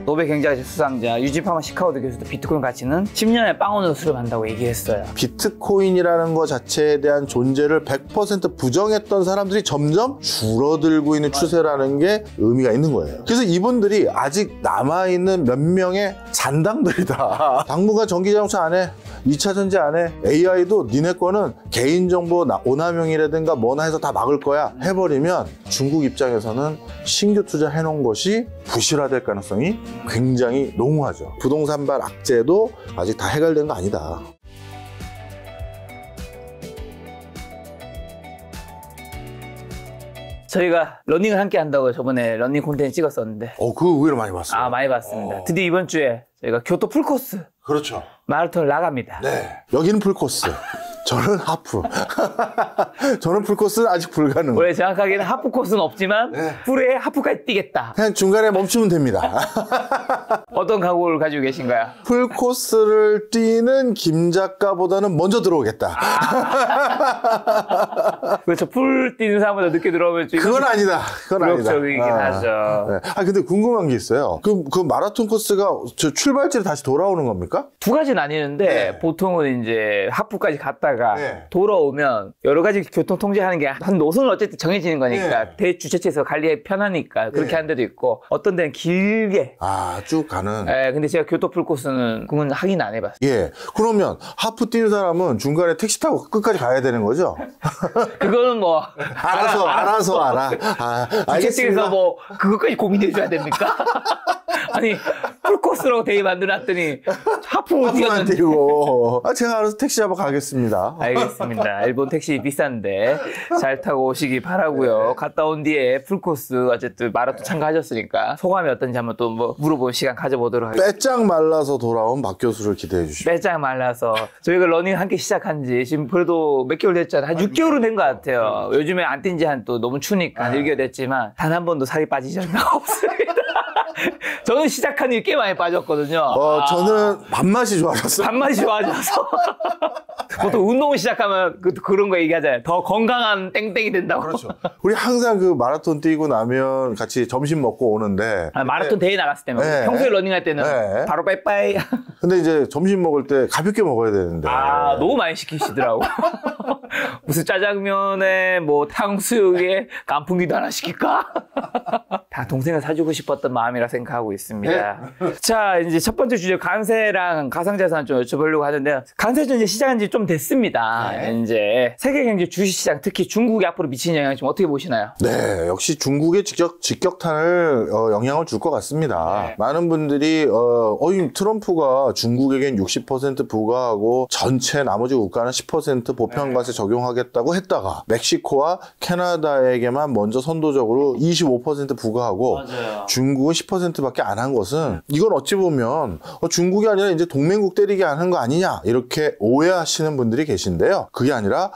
노벨 경제학자 수상자 유지 파마 시카고도 교수도 비트코인 가치는 10년에 빵원으로 수렴한다고 얘기했어요. 비트코인이라는 것 자체에 대한 존재를 100% 부정했던 사람들이 점점 줄어들고 있는 추세라는 게 의미가 있는 거예요. 그래서 이분들이 아직 남아있는 몇 명의 잔당들이다. 당분간 전기자동차 안 해, 2차 전지 안 해, AI도 니네 거는 개인정보 오남용이라든가 뭐나 해서 다 막을 거야 해버리면 중국 입장에서는 신규 투자해놓은 것이 부실화될 가능성이 굉장히 농후하죠. 부동산발 악재도 아직 다 해결된 거 아니다. 저희가 러닝을 함께 한다고 저번에 러닝 콘텐츠 찍었었는데 그거 의외로 많이 봤어요. 아, 많이 봤습니다. 드디어 이번 주에 저희가 교토 풀코스 그렇죠. 마라톤을 나갑니다. 네. 여기는 풀코스. 저는 하프. 저는 풀코스는 아직 불가능. 원래 정확하게는 하프 코스는 없지만 네. 풀에 하프까지 뛰겠다. 그냥 중간에 멈추면 됩니다. 어떤 각오를 가지고 계신가요? 풀코스를 뛰는 김 작가보다는 먼저 들어오겠다. 그렇죠. 풀 뛰는 사람보다 늦게 들어오면 그건 아니다. 그건 아니다. 부력적이긴 하죠. 네. 근데 궁금한 게 있어요. 그 마라톤 코스가 출발지로 다시 돌아오는 겁니까? 두 가지 나뉘는데 네. 보통은 이제 하프까지 갔다가 네. 돌아오면 여러 가지 교통 통제하는 게 한 노선은 어쨌든 정해지는 거니까 네. 대주최처에서 관리에 편하니까 그렇게 네. 하는 데도 있고 어떤 데는 길게 쭉 가는. 근데 제가 교토 풀코스는 그건 확인 안 해봤어요. 예. 그러면 하프 뛰는 사람은 중간에 택시 타고 끝까지 가야 되는 거죠? 그거는 뭐 알아서 알아. 주최측에서 뭐 그것까지 고민해줘야 됩니까? 아니 풀코스라고 대회 만들어놨더니 하프로 하프만 뛰었는데 뛰고 제가 알아서 택시 잡아 가겠습니다. 알겠습니다. 일본 택시 비싼데 잘 타고 오시기 바라고요. 네. 갔다 온 뒤에 풀코스 어쨌든 마라톤 참가하셨으니까 소감이 어떤지 한번 또 뭐 물어볼 시간 가져보도록 하겠습니다. 빼짝 말라서 돌아온 박 교수를 기대해 주십시오. 빼짝 말라서 저희가 러닝 함께 시작한 지 지금 그래도 몇 개월 됐잖아요. 한 6개월은 된 것 같아요. 요즘에 안 뛴 지 한 또 너무 추니까 1개월 됐지만 단 한 번도 살이 빠지지 않나 없습니다. 저는 시작한 지 꽤 많이 빠졌거든요. 저는 밥맛이 좋아졌어요. 밥맛이 좋아져서 보통 운동을 시작하면 그런 거 얘기하잖아요. 더 건강한 땡땡이 된다고. 그렇죠. 우리 항상 그 마라톤 뛰고 나면 같이 점심 먹고 오는데 마라톤 대회 나갔을 때만 네. 평소에 러닝할 때는 네. 바로 빠이빠이. 근데 이제 점심 먹을 때 가볍게 먹어야 되는데 너무 많이 시키시더라고. 무슨 짜장면에 뭐 탕수육에 깐풍기도 하나 시킬까? 다 동생을 사주고 싶었던 마음이라 생각하고 있습니다. 자, 이제 첫 번째 주제 간세랑 가상자산 좀 여쭤보려고 하는데요. 간세도 이제 시작한 지 좀 됐습니다. 네. 이제 세계 경제 주식시장, 특히 중국이 앞으로 미치는 영향 좀 어떻게 보시나요? 네, 역시 중국의 직격탄을 영향을 줄 것 같습니다. 네. 많은 분들이 트럼프가 중국에겐 60% 부과하고 전체 나머지 국가는 10% 보편관세 적용하겠다고 했다가 멕시코와 캐나다에게만 먼저 선도적으로 25% 부과하고 맞아요. 중국은 10%밖에 안 한 것은 이건 어찌 보면 중국이 아니라 이제 동맹국 때리게 하는 거 아니냐 이렇게 오해하시는 분들이 계신데요. 그게 아니라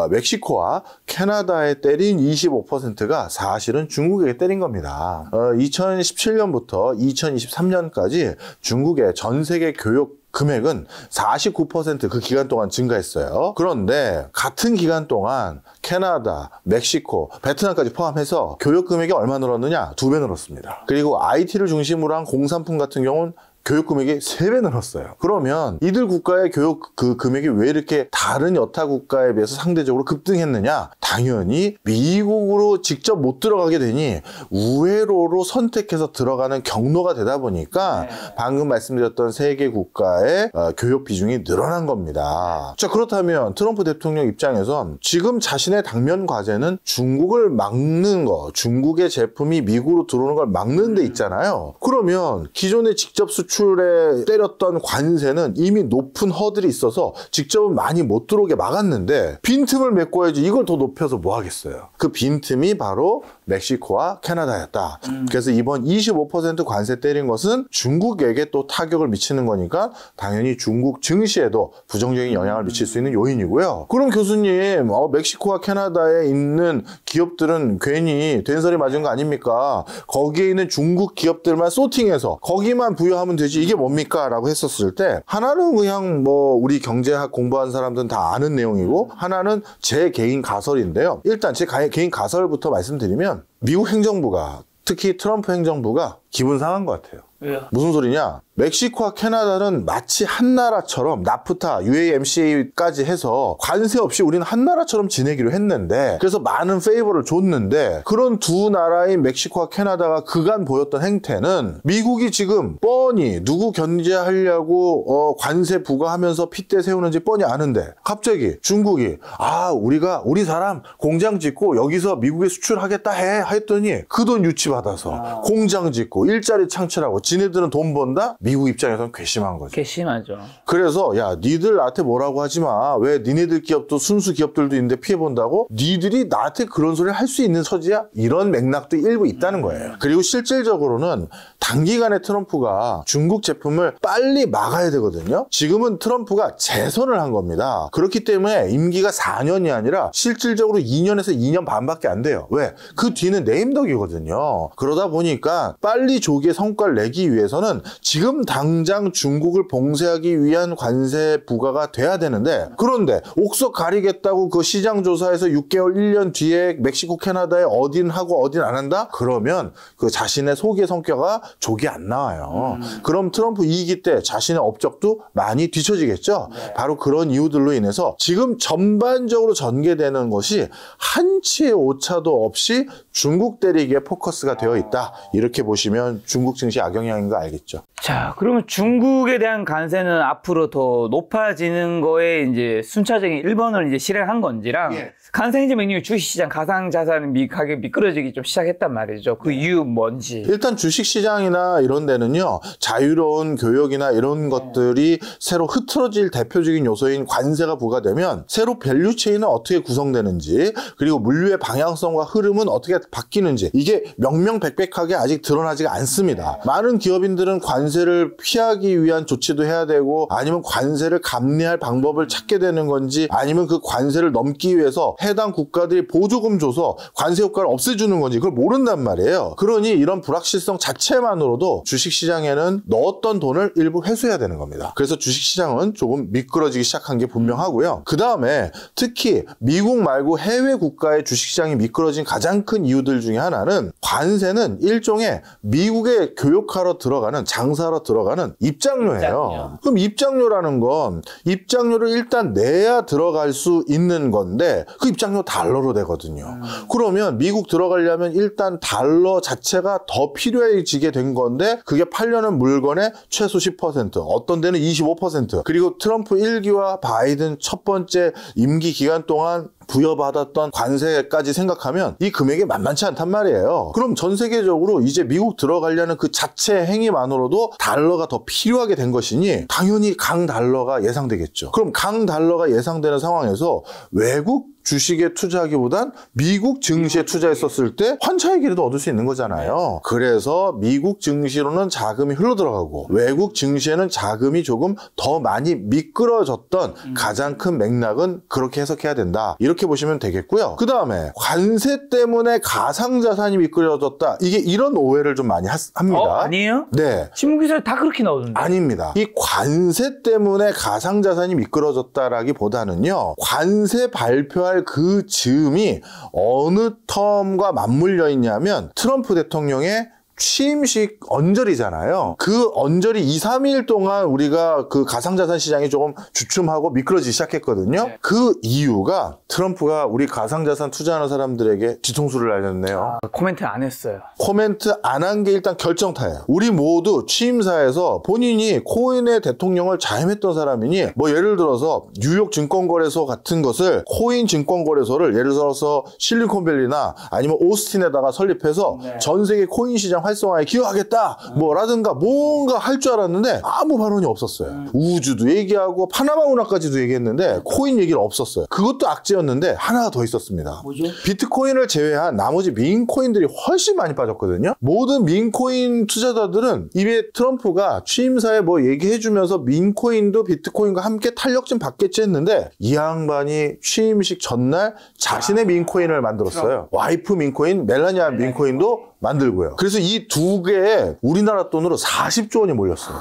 멕시코와 캐나다에 때린 25%가 사실은 중국에게 때린 겁니다. 2017년부터 2023년까지 중국의 전 세계 교육 금액은 49% 그 기간 동안 증가했어요. 그런데 같은 기간 동안 캐나다, 멕시코, 베트남까지 포함해서 교육 금액이 얼마 늘었느냐? 2배 늘었습니다. 그리고 IT를 중심으로 한 공산품 같은 경우는 교육 금액이 3배 늘었어요. 그러면 이들 국가의 교육 그 금액이 왜 이렇게 다른 여타 국가에 비해서 상대적으로 급등했느냐? 당연히 미국으로 직접 못 들어가게 되니 우회로로 선택해서 들어가는 경로가 되다 보니까 방금 말씀드렸던 세계 국가의 교육 비중이 늘어난 겁니다. 자, 그렇다면 트럼프 대통령 입장에선 지금 자신의 당면 과제는 중국을 막는 거, 중국의 제품이 미국으로 들어오는 걸 막는 데 있잖아요. 그러면 기존의 직접 수출에 때렸던 관세는 이미 높은 허들이 있어서 직접은 많이 못 들어오게 막았는데 빈틈을 메꿔야지 이걸 더 높여서 뭐 하겠어요. 그 빈틈이 바로 멕시코와 캐나다였다. 그래서 이번 25% 관세 때린 것은 중국에게 또 타격을 미치는 거니까 당연히 중국 증시에도 부정적인 영향을 미칠 수 있는 요인이고요. 그럼 교수님 멕시코와 캐나다에 있는 기업들은 괜히 된소리 맞은 거 아닙니까? 거기에 있는 중국 기업들만 소팅해서 거기만 부여하면 되지 이게 뭡니까? 라고 했었을 때 하나는 그냥 뭐 우리 경제학 공부한 사람들은 다 아는 내용이고 하나는 제 개인 가설인데요. 일단 제 개인 가설부터 말씀드리면 미국 행정부가 특히 트럼프 행정부가 기분 상한 것 같아요. 왜요? 무슨 소리냐? 멕시코와 캐나다는 마치 한 나라처럼 나프타, UAMCA까지 해서 관세 없이 우리는 한 나라처럼 지내기로 했는데, 그래서 많은 페이버를 줬는데, 그런 두 나라인 멕시코와 캐나다가 그간 보였던 행태는 미국이 지금 뻔히 누구 견제하려고 관세 부과하면서 핏대 세우는지 뻔히 아는데, 갑자기 중국이 우리가 우리 사람 공장 짓고 여기서 미국에 수출하겠다 했더니 그 돈 유치받아서 공장 짓고 일자리 창출하고 지네들은 돈 번다? 미국 입장에서는 괘씸한 거죠. 괘씸하죠. 그래서 야, 니들 나한테 뭐라고 하지 마. 왜 니네들 기업도 순수 기업들도 있는데 피해본다고? 니들이 나한테 그런 소리를 할 수 있는 처지야? 이런 맥락도 일부 있다는 거예요. 그리고 실질적으로는 단기간에 트럼프가 중국 제품을 빨리 막아야 되거든요. 지금은 트럼프가 재선을 한 겁니다. 그렇기 때문에 임기가 4년이 아니라 실질적으로 2년에서 2년 반밖에 안 돼요. 왜? 그 뒤는 내임덕이거든요. 그러다 보니까 빨리 조기에 성과를 내기 위해서는 지금 당장 중국을 봉쇄하기 위한 관세 부과가 돼야 되는데, 그런데 옥석 가리겠다고 그 시장 조사에서 6개월 1년 뒤에 멕시코 캐나다에 어딘 하고 어딘 안 한다? 그러면 그 자신의 속의 성과가 조기 안 나와요. 그럼 트럼프 2기 때 자신의 업적도 많이 뒤처지겠죠. 네. 바로 그런 이유들로 인해서 지금 전반적으로 전개되는 것이 한치의 오차도 없이 중국 때리기에 포커스가 되어 있다. 이렇게 보시면 중국 증시 악영향인 거 알겠죠. 자, 그러면 중국에 대한 관세는 앞으로 더 높아지는 거에 이제 순차적인 1번을 이제 실행한 건지랑, 관세 인제 명령이 주식시장 가상자산 가격이 미끄러지기 좀 시작했단 말이죠. 그 이유 뭔지. 일단 주식시장이나 이런 데는요, 자유로운 교역이나 이런 것들이 새로 흐트러질 대표적인 요소인 관세가 부과되면 새로 밸류체인은 어떻게 구성되는지, 그리고 물류의 방향성과 흐름은 어떻게 바뀌는지, 이게 명명백백하게 아직 드러나지가 않습니다. 많은 기업인들은 관세를 피하기 위한 조치도 해야 되고, 아니면 관세를 감내할 방법을 찾게 되는 건지, 아니면 그 관세를 넘기 위해서 해당 국가들이 보조금 줘서 관세 효과를 없애주는 건지 그걸 모른단 말이에요. 그러니 이런 불확실성 자체만으로도 주식시장에는 넣었던 돈을 일부 회수해야 되는 겁니다. 그래서 주식시장은 조금 미끄러지기 시작한 게 분명하고요. 그 다음에 특히 미국 말고 해외 국가의 주식시장이 미끄러진 가장 큰 이유들 중에 하나는, 관세는 일종의 미국에 교역하러 들어가는, 장사하러 들어가는 입장료예요. 그럼 입장료라는 건 입장료를 일단 내야 들어갈 수 있는 건데, 그 입장료 달러로 되거든요. 그러면 미국 들어가려면 일단 달러 자체가 더 필요해지게 된 건데, 그게 팔려는 물건의 최소 10%, 어떤 데는 25%, 그리고 트럼프 1기와 바이든 첫 번째 임기 기간 동안 부여받았던 관세까지 생각하면 이 금액이 만만치 않단 말이에요. 그럼 전 세계적으로 이제 미국 들어가려는 그 자체 행위만으로도 달러가 더 필요하게 된 것이니 당연히 강달러가 예상되겠죠. 그럼 강달러가 예상되는 상황에서 외국 주식에 투자하기보단 미국 증시에 투자했었을 때 환차익이라도 얻을 수 있는 거잖아요. 그래서 미국 증시로는 자금이 흘러들어가고 외국 증시에는 자금이 조금 더 많이 미끄러졌던 가장 큰 맥락은 그렇게 해석해야 된다. 이렇게 보시면 되겠고요. 그 다음에 관세 때문에 가상자산이 미끄러졌다. 이게 이런 오해를 좀 많이 합니다. 아니에요? 네. 신문기사에 다 그렇게 나오던데. 아닙니다. 이 관세 때문에 가상자산이 미끄러졌다라기보다는요, 관세 발표할 그 즈음이 어느 텀과 맞물려 있냐면 트럼프 대통령의 취임식 언저리잖아요. 그 언저리 2, 3일 동안 우리가 그 가상자산 시장이 조금 주춤하고 미끄러지기 시작했거든요. 네. 그 이유가 트럼프가 우리 가상자산 투자하는 사람들에게 뒤통수를 날렸네요. 코멘트 안 했어요. 코멘트 안 한 게 일단 결정타예요. 우리 모두 취임사에서 본인이 코인의 대통령을 자임했던 사람이니, 뭐 예를 들어서 뉴욕 증권거래소 같은 것을, 코인 증권거래소를 예를 들어서 실리콘밸리나 아니면 오스틴에다가 설립해서 전 세계 코인 시장 활성화에 기여하겠다 뭐라든가 뭔가 할 줄 알았는데 아무 발언이 없었어요. 우주도 얘기하고 파나마 운하까지도 얘기했는데 코인 얘기는 없었어요. 그것도 악재였는데 하나가 더 있었습니다. 뭐죠? 비트코인을 제외한 나머지 민코인들이 훨씬 많이 빠졌거든요. 모든 민코인 투자자들은 입에 트럼프가 취임사에 뭐 얘기해주면서 민코인도 비트코인과 함께 탄력 좀 받겠지 했는데, 이 양반이 취임식 전날 자신의 민코인을 만들었어요. 와이프 민코인, 멜라니아 민코인도 만들고요. 그래서 이 두 개에 우리나라 돈으로 40조 원이 몰렸어요.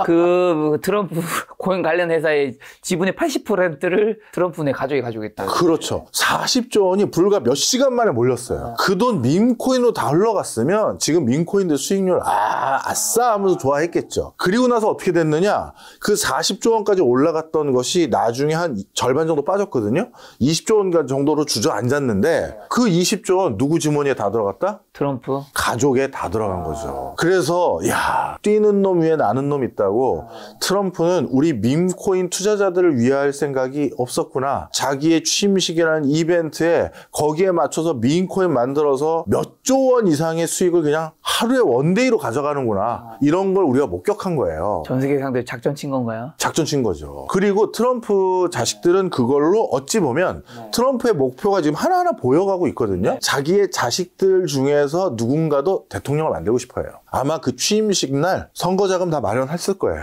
그 트럼프 코인 관련 회사의 지분의 80%를 트럼프네 가족이 가지고 있다. 그렇죠. 40조 원이 불과 몇 시간 만에 몰렸어요. 그 돈 밈코인으로 다 흘러갔으면 지금 밈코인들 수익률 아싸 하면서 좋아했겠죠. 그리고 나서 어떻게 됐느냐? 그 40조 원까지 올라갔던 것이 나중에 한 절반 정도 빠졌거든요. 20조 원 정도로 주저앉았는데 그 20조 원 누구 주머니에 다 들어갔다? 트럼프 가족에 다 들어간 거죠. 그래서 야, 뛰는 놈 위에 나는 놈 있다고 트럼프는 우리 밈코인 투자자들을 위할 생각이 없었구나. 자기의 취임식이라는 이벤트에 거기에 맞춰서 밈코인 만들어서 몇 조 원 이상의 수익을 그냥 하루에 원데이로 가져가는구나. 이런 걸 우리가 목격한 거예요. 전 세계 상대로 작전 친 건가요? 작전 친 거죠. 그리고 트럼프 자식들은 그걸로 어찌 보면 트럼프의 목표가 지금 하나하나 보여가고 있거든요. 자기의 자식들 중에서 누군가도 대통령을 만들고 싶어요. 아마 그 취임식 날 선거 자금 다 마련했을 거예요.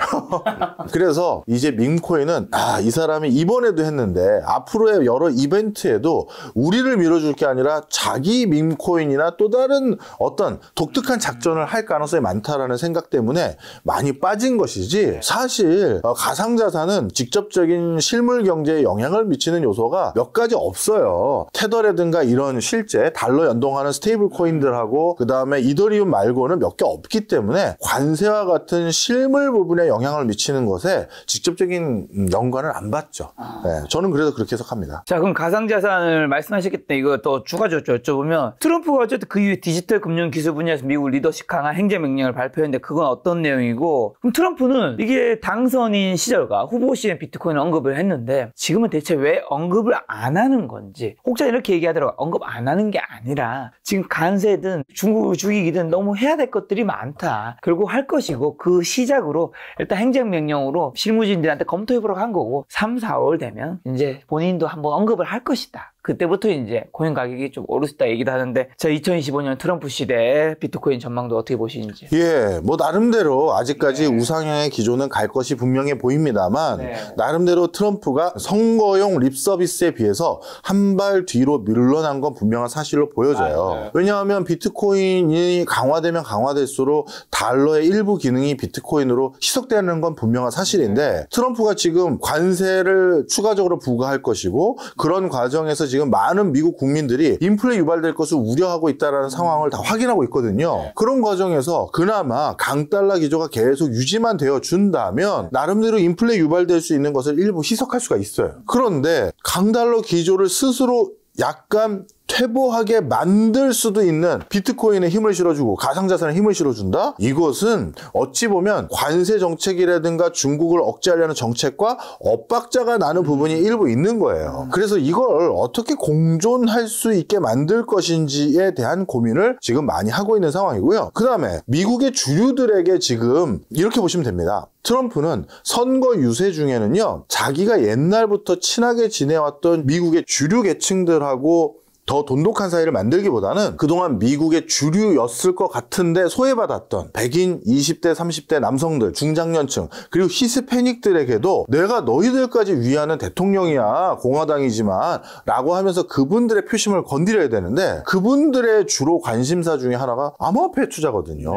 그래서 이제 밈코인은 이 사람이 이번에도 했는데 앞으로의 여러 이벤트에도 우리를 밀어줄 게 아니라 자기 밈코인이나 또 다른 어떤 독특한 작전을 할 가능성이 많다라는 생각 때문에 많이 빠진 것이지, 사실 가상자산은 직접적인 실물 경제에 영향을 미치는 요소가 몇 가지 없어요. 테더라든가 이런 실제 달러 연동하는 스테이블 코인들하고 그 다음에 이더리움 말고는 몇 개 없기 때문에 관세와 같은 실물 부분에 영향을 미치는 것에 직접적인 연관을 안 받죠. 네, 저는 그래서 그렇게 해석합니다. 자, 그럼 가상자산을 말씀하셨기 때문에 이거 또 추가적으로 여쭤보면, 트럼프가 어쨌든 그 이후에 디지털 금융 기술 분야에서 미국 리더십 강화 행정명령을 발표했는데 그건 어떤 내용이고, 그럼 트럼프는 이게 당선인 시절과 후보 시절에 비트코인을 언급을 했는데 지금은 대체 왜 언급을 안 하는 건지, 혹자 이렇게 얘기하더라고요. 언급 안 하는 게 아니라 지금 관세든 중국을 죽이기든 너무 해야 될 것들이 많다. 결국 할 것이고, 그 시작으로 일단 행정명령으로 실무진들한테 검토해보라고 한 거고, 3, 4월 되면 이제 본인도 한번 언급을 할 것이다. 그때부터 이제 코인 가격이 좀 오를 수 있다 얘기도 하는데, 자, 2025년 트럼프 시대에 비트코인 전망도 어떻게 보시는지. 예, 뭐 나름대로 아직까지 우상향의 기조는 갈 것이 분명해 보입니다만, 나름대로 트럼프가 선거용 립 서비스에 비해서 한 발 뒤로 물러난 건 분명한 사실로 보여져요. 왜냐하면 비트코인이 강화되면 강화될수록 달러의 일부 기능이 비트코인으로 희석되는 건 분명한 사실인데, 트럼프가 지금 관세를 추가적으로 부과할 것이고, 그런 과정에서 지금 많은 미국 국민들이 인플레 유발될 것을 우려하고 있다는 상황을 다 확인하고 있거든요. 그런 과정에서 그나마 강달러 기조가 계속 유지만 되어 준다면 나름대로 인플레 유발될 수 있는 것을 일부 희석할 수가 있어요. 그런데 강달러 기조를 스스로 약간 퇴보하게 만들 수도 있는 비트코인에 힘을 실어주고 가상자산에 힘을 실어준다? 이것은 어찌 보면 관세 정책이라든가 중국을 억제하려는 정책과 엇박자가 나는 부분이 일부 있는 거예요. 그래서 이걸 어떻게 공존할 수 있게 만들 것인지에 대한 고민을 지금 많이 하고 있는 상황이고요. 그 다음에 미국의 주류들에게 지금 이렇게 보시면 됩니다. 트럼프는 선거 유세 중에는요, 자기가 옛날부터 친하게 지내왔던 미국의 주류 계층들하고 더 돈독한 사이를 만들기보다는 그동안 미국의 주류였을 것 같은데 소외받았던 백인 20대 30대 남성들, 중장년층, 그리고 히스패닉들에게도 내가 너희들까지 위하는 대통령이야, 공화당이지만 라고 하면서 그분들의 표심을 건드려야 되는데, 그분들의 주로 관심사 중에 하나가 암호화폐 투자거든요.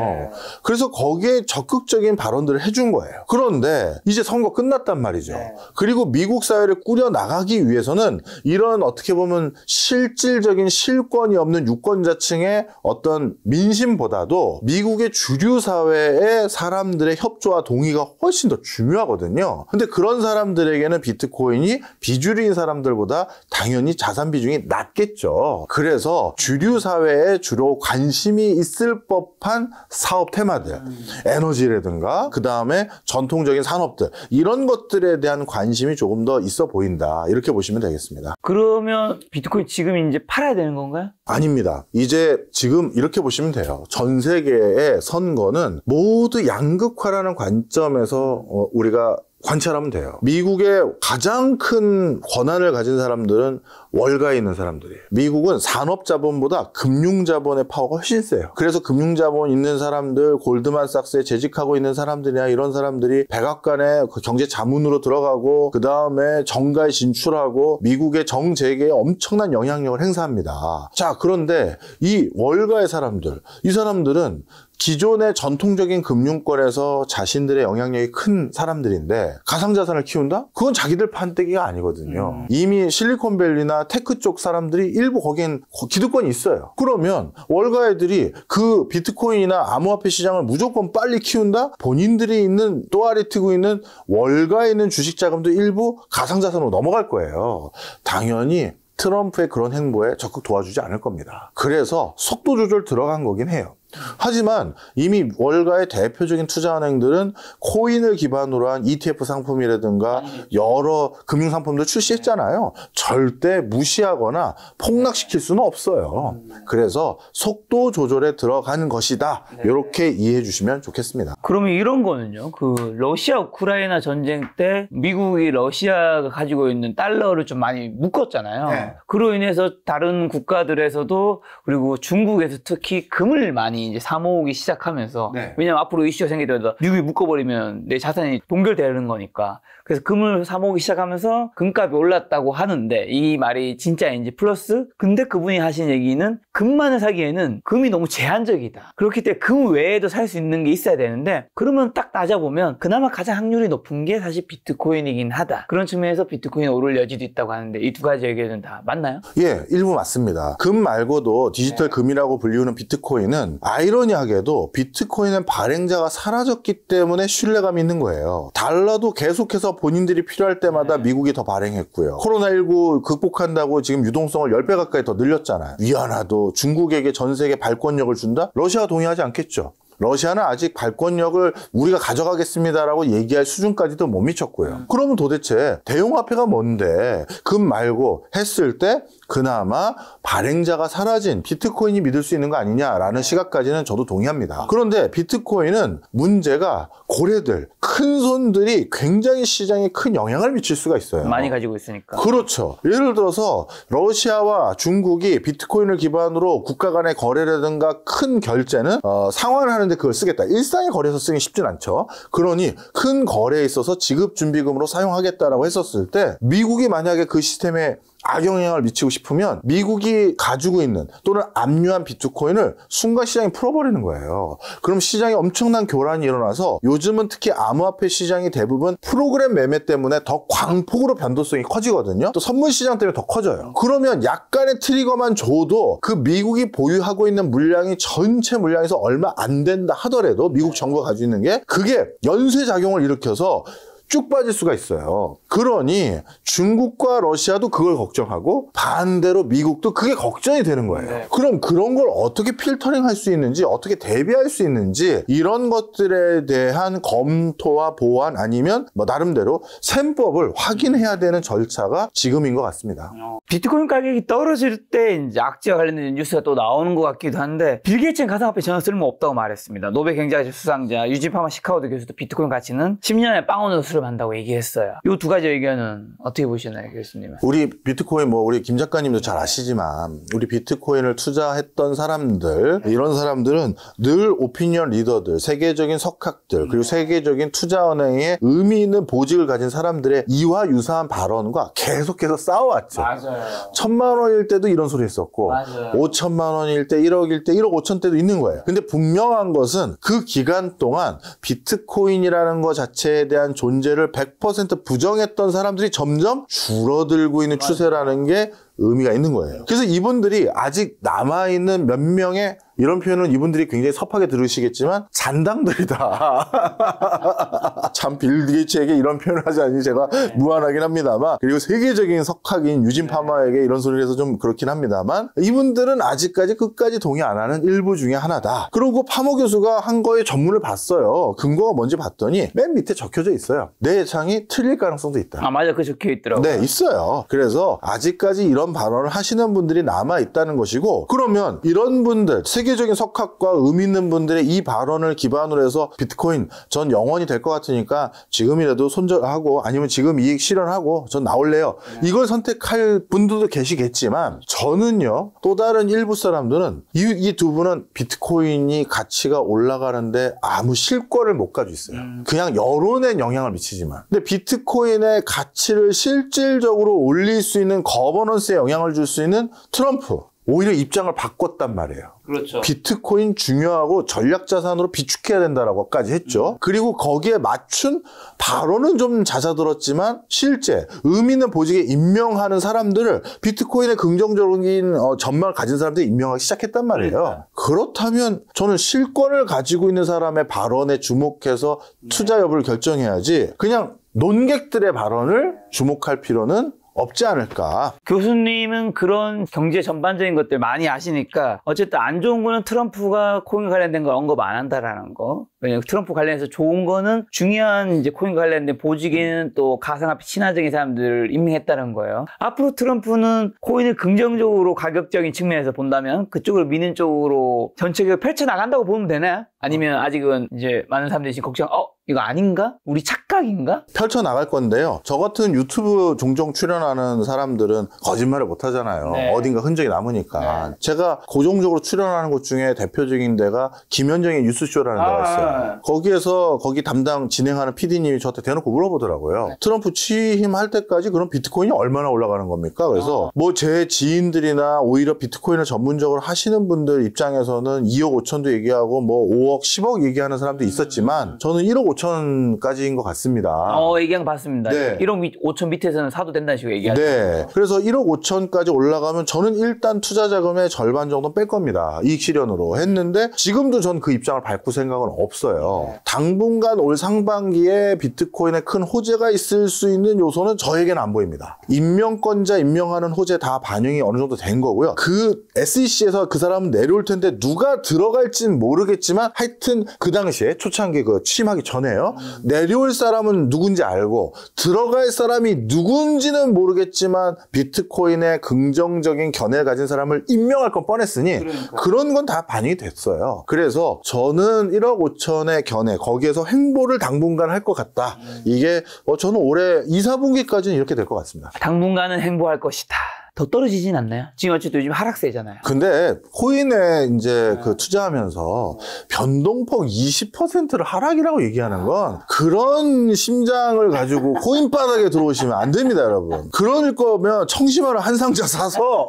그래서 거기에 적극적인 발언들을 해준 거예요. 그런데 이제 선거 끝났단 말이죠. 그리고 미국 사회를 꾸려나가기 위해서는 이런 어떻게 보면 실질적인 실권이 없는 유권자층의 어떤 민심보다도 미국의 주류 사회의 사람들의 협조와 동의가 훨씬 더 중요하거든요. 근데 그런 사람들에게는 비트코인이 비주류인 사람들보다 당연히 자산 비중이 낮겠죠. 그래서 주류 사회에 주로 관심이 있을 법한 사업 테마들, 에너지라든가 그 다음에 전통적인 산업들, 이런 것들에 대한 관심이 조금 더 있어 보인다, 이렇게 보시면 되겠습니다. 그러면 비트코인 지금 이제 팔아야 되는 건가요? 아닙니다. 이제 지금 이렇게 보시면 돼요. 전 세계의 선거는 모두 양극화라는 관점에서 우리가 관찰하면 돼요. 미국의 가장 큰 권한을 가진 사람들은 월가에 있는 사람들이에요. 미국은 산업자본보다 금융자본의 파워가 훨씬 세요. 그래서 금융자본 있는 사람들, 골드만삭스에 재직하고 있는 사람들이나 이런 사람들이 백악관의 경제 자문으로 들어가고 그 다음에 정가에 진출하고 미국의 정재계에 엄청난 영향력을 행사합니다. 자, 그런데 이 월가의 사람들, 이 사람들은 기존의 전통적인 금융권에서 자신들의 영향력이 큰 사람들인데 가상자산을 키운다? 그건 자기들 판때기가 아니거든요. 이미 실리콘밸리나 테크 쪽 사람들이 일부 거기엔 기득권이 있어요. 그러면 월가애들이 그 비트코인이나 암호화폐 시장을 무조건 빨리 키운다? 본인들이 있는 또아리 트고 있는 월가에 있는 주식 자금도 일부 가상자산으로 넘어갈 거예요. 당연히 트럼프의 그런 행보에 적극 도와주지 않을 겁니다. 그래서 속도 조절 들어간 거긴 해요. 하지만 이미 월가의 대표적인 투자은행들은 코인을 기반으로 한 ETF 상품이라든가 여러 금융상품들 출시했잖아요. 절대 무시하거나 폭락시킬 수는 없어요. 그래서 속도 조절에 들어가는 것이다. 이렇게 이해해 주시면 좋겠습니다. 그러면 이런 거는요. 그 러시아 우크라이나 전쟁 때 미국이 러시아가 가지고 있는 달러를 좀 많이 묶었잖아요. 네. 그로 인해서 다른 국가들에서도 그리고 중국에서 특히 금을 많이 이제 사모으기 시작하면서 네. 왜냐면 앞으로 이슈가 생기더라도 미국이 묶어버리면 내 자산이 동결되는 거니까 그래서 금을 사모으기 시작하면서 금값이 올랐다고 하는데 이 말이 진짜인지 플러스 근데 그분이 하신 얘기는 금만을 사기에는 금이 너무 제한적이다. 그렇기 때문에 금 외에도 살 수 있는 게 있어야 되는데 그러면 딱 따져보면 그나마 가장 확률이 높은 게 사실 비트코인이긴 하다. 그런 측면에서 비트코인이 오를 여지도 있다고 하는데 이 두 가지 의견은 다 맞나요? 예, 일부 맞습니다. 금 말고도 디지털 금이라고 불리우는 비트코인은 아이러니하게도 비트코인은 발행자가 사라졌기 때문에 신뢰감이 있는 거예요. 달러도 계속해서 본인들이 필요할 때마다 미국이 더 발행했고요. 코로나19 극복한다고 지금 유동성을 10배 가까이 더 늘렸잖아요. 위안화도 중국에게 전 세계 발권력을 준다? 러시아가 동의하지 않겠죠. 러시아는 아직 발권력을 우리가 가져가겠습니다라고 얘기할 수준까지도 못 미쳤고요. 그러면 도대체 대용화폐가 뭔데 금 말고 했을 때 그나마 발행자가 사라진 비트코인이 믿을 수 있는 거 아니냐라는 시각까지는 저도 동의합니다. 그런데 비트코인은 문제가 고래들, 큰 손들이 굉장히 시장에 큰 영향을 미칠 수가 있어요. 많이 가지고 있으니까. 그렇죠. 예를 들어서 러시아와 중국이 비트코인을 기반으로 국가 간의 거래라든가 큰 결제는 상환을 하는데 그걸 쓰겠다. 일상의 거래에서 쓰기 쉽진 않죠. 그러니 큰 거래에 있어서 지급준비금으로 사용하겠다라고 했었을 때 미국이 만약에 그 시스템에 악영향을 미치고 싶으면 미국이 가지고 있는 또는 압류한 비트코인을 순간 시장에 풀어버리는 거예요. 그럼 시장에 엄청난 교란이 일어나서 요즘은 특히 암호화폐 시장이 대부분 프로그램 매매 때문에 더 광폭으로 변동성이 커지거든요. 또 선물 시장 때문에 더 커져요. 그러면 약간의 트리거만 줘도 그 미국이 보유하고 있는 물량이 전체 물량에서 얼마 안 된다 하더라도 미국 정부가 가지고 있는 게 그게 연쇄작용을 일으켜서 쭉 빠질 수가 있어요. 그러니 중국과 러시아도 그걸 걱정하고 반대로 미국도 그게 걱정이 되는 거예요. 네. 그럼 그런 걸 어떻게 필터링 할 수 있는지 어떻게 대비할 수 있는지 이런 것들에 대한 검토와 보완 아니면 뭐 나름대로 셈법을 확인해야 되는 절차가 지금인 것 같습니다. 비트코인 가격이 떨어질 때 이제 악재와 관련된 뉴스가 또 나오는 것 같기도 한데 빌 게이츠는 가상화폐 전혀 쓸모없다고 말했습니다. 노벨 경제학자 수상자 유진 파마 시카고도 교수도 비트코인 가치는 10년에 빵원으로 수렴한다고 얘기했어요. 이 두 가지 의견은 어떻게 보시나요, 교수님은? 우리 비트코인 우리 김 작가님도 잘 아시지만 우리 비트코인을 투자했던 사람들 이런 사람들은 늘 오피니언 리더들, 세계적인 석학들 그리고 세계적인 투자은행에 의미 있는 보직을 가진 사람들의 이와 유사한 발언과 계속해서 싸워왔죠. 맞아요. 1,000만 원일 때도 이런 소리 했었고 맞아요. 5천만 원일 때 1억일 때 1억 5천 때도 있는 거예요. 근데 분명한 것은 그 기간 동안 비트코인이라는 것 자체에 대한 존재를 100% 부정했던 사람들이 점점 줄어들고 있는 추세라는 게 의미가 있는 거예요. 그래서 이분들이 아직 남아있는 몇 명의 이런 표현은 이분들이 굉장히 섭하게 들으시겠지만 잔당들이다. 참 빌 게이츠에게 이런 표현을 하지 않으니 제가 무안하긴 합니다만 그리고 세계적인 석학인 유진 파마에게 이런 소리를 해서 좀 그렇긴 합니다만 이분들은 아직까지 끝까지 동의 안 하는 일부 중에 하나다. 그리고 파머 교수가 한 거에 전문을 봤어요. 근거가 뭔지 봤더니 맨 밑에 적혀져 있어요. 내 예상이 틀릴 가능성도 있다. 아 맞아, 그 적혀 있더라고요. 네, 있어요. 그래서 아직까지 이런 발언을 하시는 분들이 남아있다는 것이고 그러면 이런 분들 세계적인 석학과 의미 있는 분들의 이 발언을 기반으로 해서 비트코인 전 영원히 될 것 같으니까 지금이라도 손절하고 아니면 지금 이익 실현하고 전 나올래요. 이걸 선택할 분들도 계시겠지만 저는요 또 다른 일부 사람들은 이 두 분은 비트코인이 가치가 올라가는데 아무 실권을 못 가지고 있어요. 그냥 여론에 영향을 미치지만 근데 비트코인의 가치를 실질적으로 올릴 수 있는 거버넌스에 영향을 줄 수 있는 트럼프 오히려 입장을 바꿨단 말이에요. 그렇죠. 비트코인 중요하고 전략 자산으로 비축해야 된다라고까지 했죠. 그리고 거기에 맞춘 발언은 좀 잦아들었지만 실제 의미 있는 보직에 임명하는 사람들을 비트코인의 긍정적인 전망을 가진 사람들이 임명하기 시작했단 말이에요. 그렇다면 저는 실권을 가지고 있는 사람의 발언에 주목해서 투자 여부를 결정해야지 그냥 논객들의 발언을 주목할 필요는 없지 않을까. 교수님은 그런 경제 전반적인 것들 많이 아시니까 어쨌든 안 좋은 거는 트럼프가 코인 관련된 거 언급 안 한다라는 거. 왜냐면 트럼프 관련해서 좋은 거는 중요한 이제 코인 관련된 보직에는 또 가상화폐 친화적인 사람들을 임명했다는 거예요. 앞으로 트럼프는 코인을 긍정적으로 가격적인 측면에서 본다면 그쪽을 미는 쪽으로 전체적으로 펼쳐나간다고 보면 되나요? 아니면 아직은 이제 많은 사람들이 지금 걱정, 이거 아닌가? 우리 착각인가? 펼쳐나갈 건데요. 저 같은 유튜브 종종 출연하는 사람들은 거짓말을 못 하잖아요. 네. 어딘가 흔적이 남으니까. 네. 제가 고정적으로 출연하는 곳 중에 대표적인 데가 김현정의 뉴스쇼라는 데가 있어요. 거기에서 거기 담당 진행하는 PD님이 저한테 대놓고 물어보더라고요. 네. 트럼프 취임할 때까지 그럼 비트코인이 얼마나 올라가는 겁니까? 그래서 뭐 제 지인들이나 오히려 비트코인을 전문적으로 하시는 분들 입장에서는 2억 5천도 얘기하고 뭐 5억, 10억 얘기하는 사람도 있었지만 저는 1억 5천까지인 것 같습니다. 얘기한 거 봤습니다. 네. 1억 5천 밑에서는 사도 된다는 식으로 얘기하죠. 네. 그래서 1억 5천까지 올라가면 저는 일단 투자 자금의 절반 정도 뺄 겁니다. 이익 실현으로 했는데 지금도 전 그 입장을 바꿀 생각은 없어요. 당분간 올 상반기에 비트코인에 큰 호재가 있을 수 있는 요소는 저에게는 안 보입니다. 임명권자 임명하는 호재 다 반영이 어느 정도 된 거고요. 그 SEC에서 그 사람은 내려올 텐데 누가 들어갈지는 모르겠지만 하여튼 그 당시에 초창기 그 취임하기 전에요. 내려올 사람은 누군지 알고 들어갈 사람이 누군지는 모르겠지만 비트코인에 긍정적인 견해를 가진 사람을 임명할 건 뻔했으니 그런 건 다 반영이 됐어요. 그래서 저는 1억 5천의 견해 거기에서 횡보를 당분간 할 것 같다. 이게 저는 올해 2, 4분기까지는 이렇게 될 것 같습니다. 당분간은 행보할 것이다. 더 떨어지진 않나요? 지금 어쨌든 요즘 하락세잖아요. 근데 코인에 이제 그 투자하면서 변동폭 20%를 하락이라고 얘기하는 건 그런 심장을 가지고 코인 바닥에 들어오시면 안 됩니다, 여러분. 그럴 거면 청심환을 한 상자 사서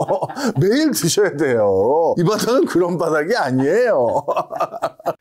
매일 드셔야 돼요. 이 바닥은 그런 바닥이 아니에요.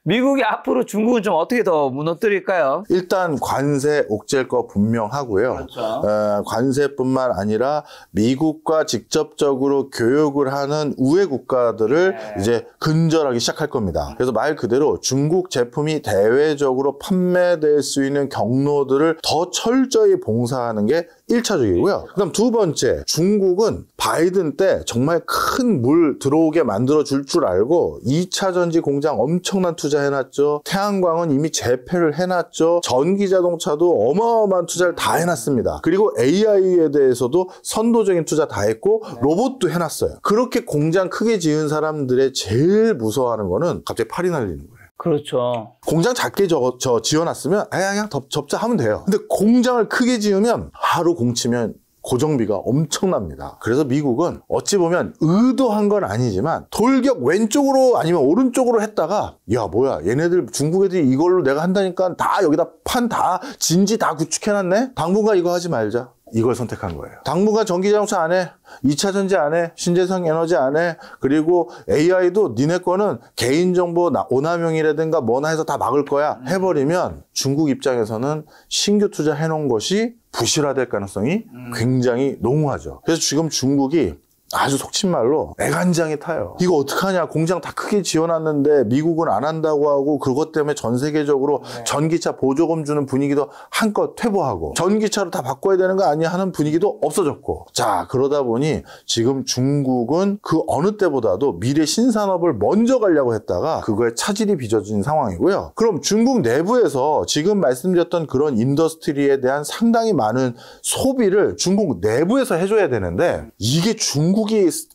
미국이 앞으로 중국은 좀 어떻게 더 무너뜨릴까요? 일단 관세 옥죄일 거 분명하고요. 그렇죠. 관세뿐만 아니라 미국과 직접적으로 교역을 하는 우회 국가들을 이제 근절하기 시작할 겁니다. 그래서 말 그대로 중국 제품이 대외적으로 판매될 수 있는 경로들을 더 철저히 봉사하는 게 1차적이고요. 그다음 두 번째, 중국은 바이든 때 정말 큰 물 들어오게 만들어줄 줄 알고 2차 전지 공장 엄청난 투자해놨죠. 태양광은 이미 재폐를 해놨죠. 전기자동차도 어마어마한 투자를 다 해놨습니다. 그리고 AI에 대해서도 선도적인 투자 다 했고 로봇도 해놨어요. 그렇게 공장 크게 지은 사람들의 제일 무서워하는 거는 갑자기 팔이 날리는 거예요. 그렇죠. 공장 작게 지어놨으면 그냥 접자 하면 돼요. 근데 공장을 크게 지으면 하루 공치면 고정비가 엄청납니다. 그래서 미국은 어찌 보면 의도한 건 아니지만 돌격 왼쪽으로 아니면 오른쪽으로 했다가 야 뭐야 얘네들 중국 애들이 이걸로 내가 한다니까 다 여기다 판 다 진지 다 구축해놨네? 당분간 이거 하지 말자. 이걸 선택한 거예요. 당분간 전기자동차 안 해. 2차 전지 안 해. 신재생 에너지 안 해. 그리고 AI도 니네 거는 개인정보 오남용이라든가 뭐나 해서 다 막을 거야. 해버리면 중국 입장에서는 신규 투자해놓은 것이 부실화될 가능성이 굉장히 농후하죠. 그래서 지금 중국이 아주 속칭말로 애간장이 타요. 이거 어떡하냐. 공장 다 크게 지어놨는데 미국은 안 한다고 하고 그것 때문에 전 세계적으로 전기차 보조금 주는 분위기도 한껏 퇴보하고 전기차로 다 바꿔야 되는 거 아니야 하는 분위기도 없어졌고 자 그러다 보니 지금 중국은 그 어느 때보다도 미래 신산업을 먼저 가려고 했다가 그거에 차질이 빚어진 상황이고요. 그럼 중국 내부에서 지금 말씀드렸던 그런 인더스트리에 대한 상당히 많은 소비를 중국 내부에서 해줘야 되는데 이게 중국이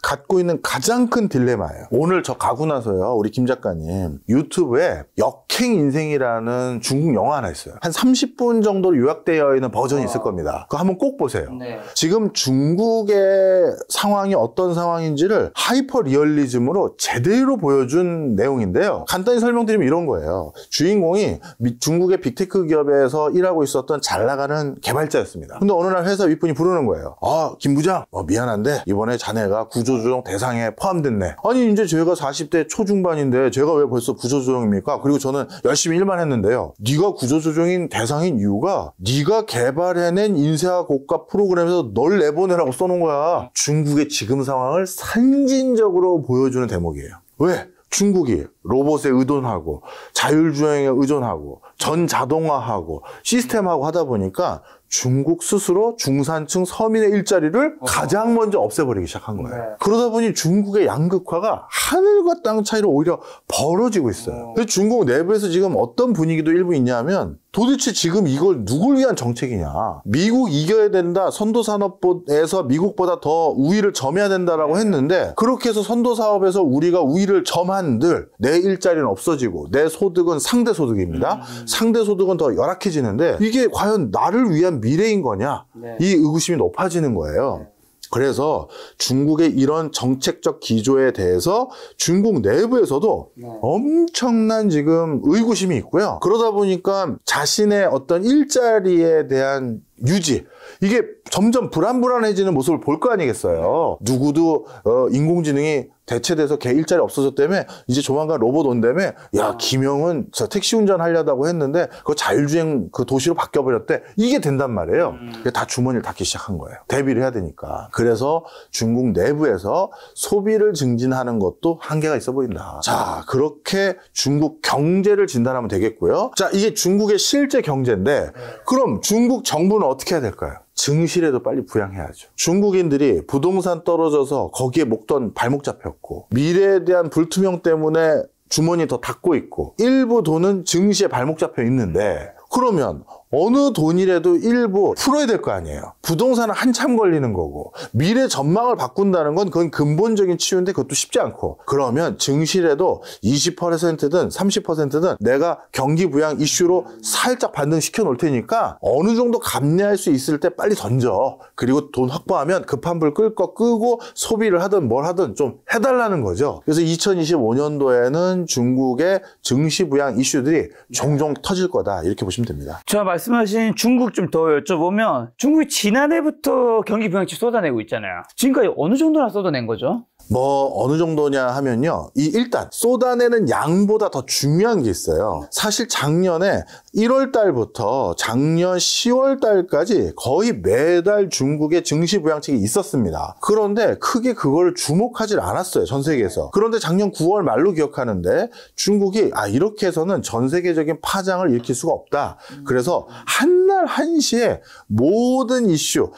갖고 있는 가장 큰 딜레마예요. 오늘 저 가고 나서요. 우리 김 작가님 유튜브에 역행 인생이라는 중국 영화 하나 있어요. 한 30분 정도로 요약되어 있는 버전이 있을 겁니다. 그거 한번 꼭 보세요. 네. 지금 중국의 상황이 어떤 상황인지를 하이퍼 리얼리즘으로 제대로 보여준 내용인데요. 간단히 설명드리면 이런 거예요. 주인공이 중국의 빅테크 기업에서 일하고 있었던 잘 나가는 개발자였습니다. 근데 어느 날 회사 윗분이 부르는 거예요. 김 부장 미안한데 이번에 자네 자네가 구조조정 대상에 포함됐네. 아니 이제 제가 40대 초중반인데 제가 왜 벌써 구조조정입니까? 그리고 저는 열심히 일만 했는데요. 네가 구조조정인 대상인 이유가 네가 개발해낸 인쇄화 고가 프로그램에서 널 내보내라고 써놓은 거야. 중국의 지금 상황을 상징적으로 보여주는 대목이에요. 왜? 중국이 로봇에 의존하고 자율주행에 의존하고 전자동화하고 시스템하고 하다 보니까 중국 스스로 중산층 서민의 일자리를 가장 먼저 없애버리기 시작한 거예요. 네. 그러다 보니 중국의 양극화가 하늘과 땅 차이로 오히려 벌어지고 있어요. 그래서 중국 내부에서 지금 어떤 분위기도 일부 있냐면 도대체 지금 이걸 누굴 위한 정책이냐. 미국 이겨야 된다. 선도산업에서 미국보다 더 우위를 점해야 된다라고 했는데 그렇게 해서 선도사업에서 우리가 우위를 점한들 내 일자리는 없어지고 내 소득은 상대소득입니다. 상대소득은 더 열악해지는데 이게 과연 나를 위한 미래인 거냐. 네. 이 의구심이 높아지는 거예요. 네. 그래서 중국의 이런 정책적 기조에 대해서 중국 내부에서도 엄청난 지금 의구심이 있고요. 그러다 보니까 자신의 어떤 일자리에 대한 유지, 이게 점점 불안해지는 모습을 볼 거 아니겠어요. 누구도 인공지능이 대체돼서 걔 일자리 없어졌다며 이제 조만간 로봇 온다며 야 김영은 저 택시 운전하려다고 했는데 그거 자율주행 그 도시로 바뀌어버렸대. 이게 된단 말이에요. 다 주머니를 닫기 시작한 거예요. 대비를 해야 되니까. 그래서 중국 내부에서 소비를 증진하는 것도 한계가 있어 보인다. 자, 그렇게 중국 경제를 진단하면 되겠고요. 자, 이게 중국의 실제 경제인데 그럼 중국 정부는 어떻게 해야 될까요? 증시라도 빨리 부양해야죠. 중국인들이 부동산 떨어져서 거기에 목돈 발목 잡혔고 미래에 대한 불투명 때문에 주머니 더 닫고 있고 일부 돈은 증시에 발목 잡혀 있는데 그러면 어느 돈이라도 일부 풀어야 될 거 아니에요. 부동산은 한참 걸리는 거고 미래 전망을 바꾼다는 건 그건 근본적인 치유인데 그것도 쉽지 않고 그러면 증시라도 20%든 30%든 내가 경기 부양 이슈로 살짝 반등시켜 놓을 테니까 어느 정도 감내할 수 있을 때 빨리 던져. 그리고 돈 확보하면 급한 불 끌 거 끄고 소비를 하든 뭘 하든 좀 해달라는 거죠. 그래서 2025년도에는 중국의 증시 부양 이슈들이 종종 터질 거다 이렇게 보시면 됩니다. 자, 말씀하신 중국 좀 더 여쭤보면 중국이 지난해부터 경기 부양책 쏟아내고 있잖아요. 지금까지 어느 정도나 쏟아낸 거죠? 뭐 어느 정도냐 하면요. 일단 쏟아내는 양보다 더 중요한 게 있어요. 사실 작년에 1월 달부터 작년 10월 달까지 거의 매달 중국의 증시 부양책이 있었습니다. 그런데 크게 그걸 주목하지 않았어요. 전 세계에서. 그런데 작년 9월 말로 기억하는데 중국이 이렇게 해서는 전 세계적인 파장을 일으킬 수가 없다. 그래서 한날 한시에 모든 이슈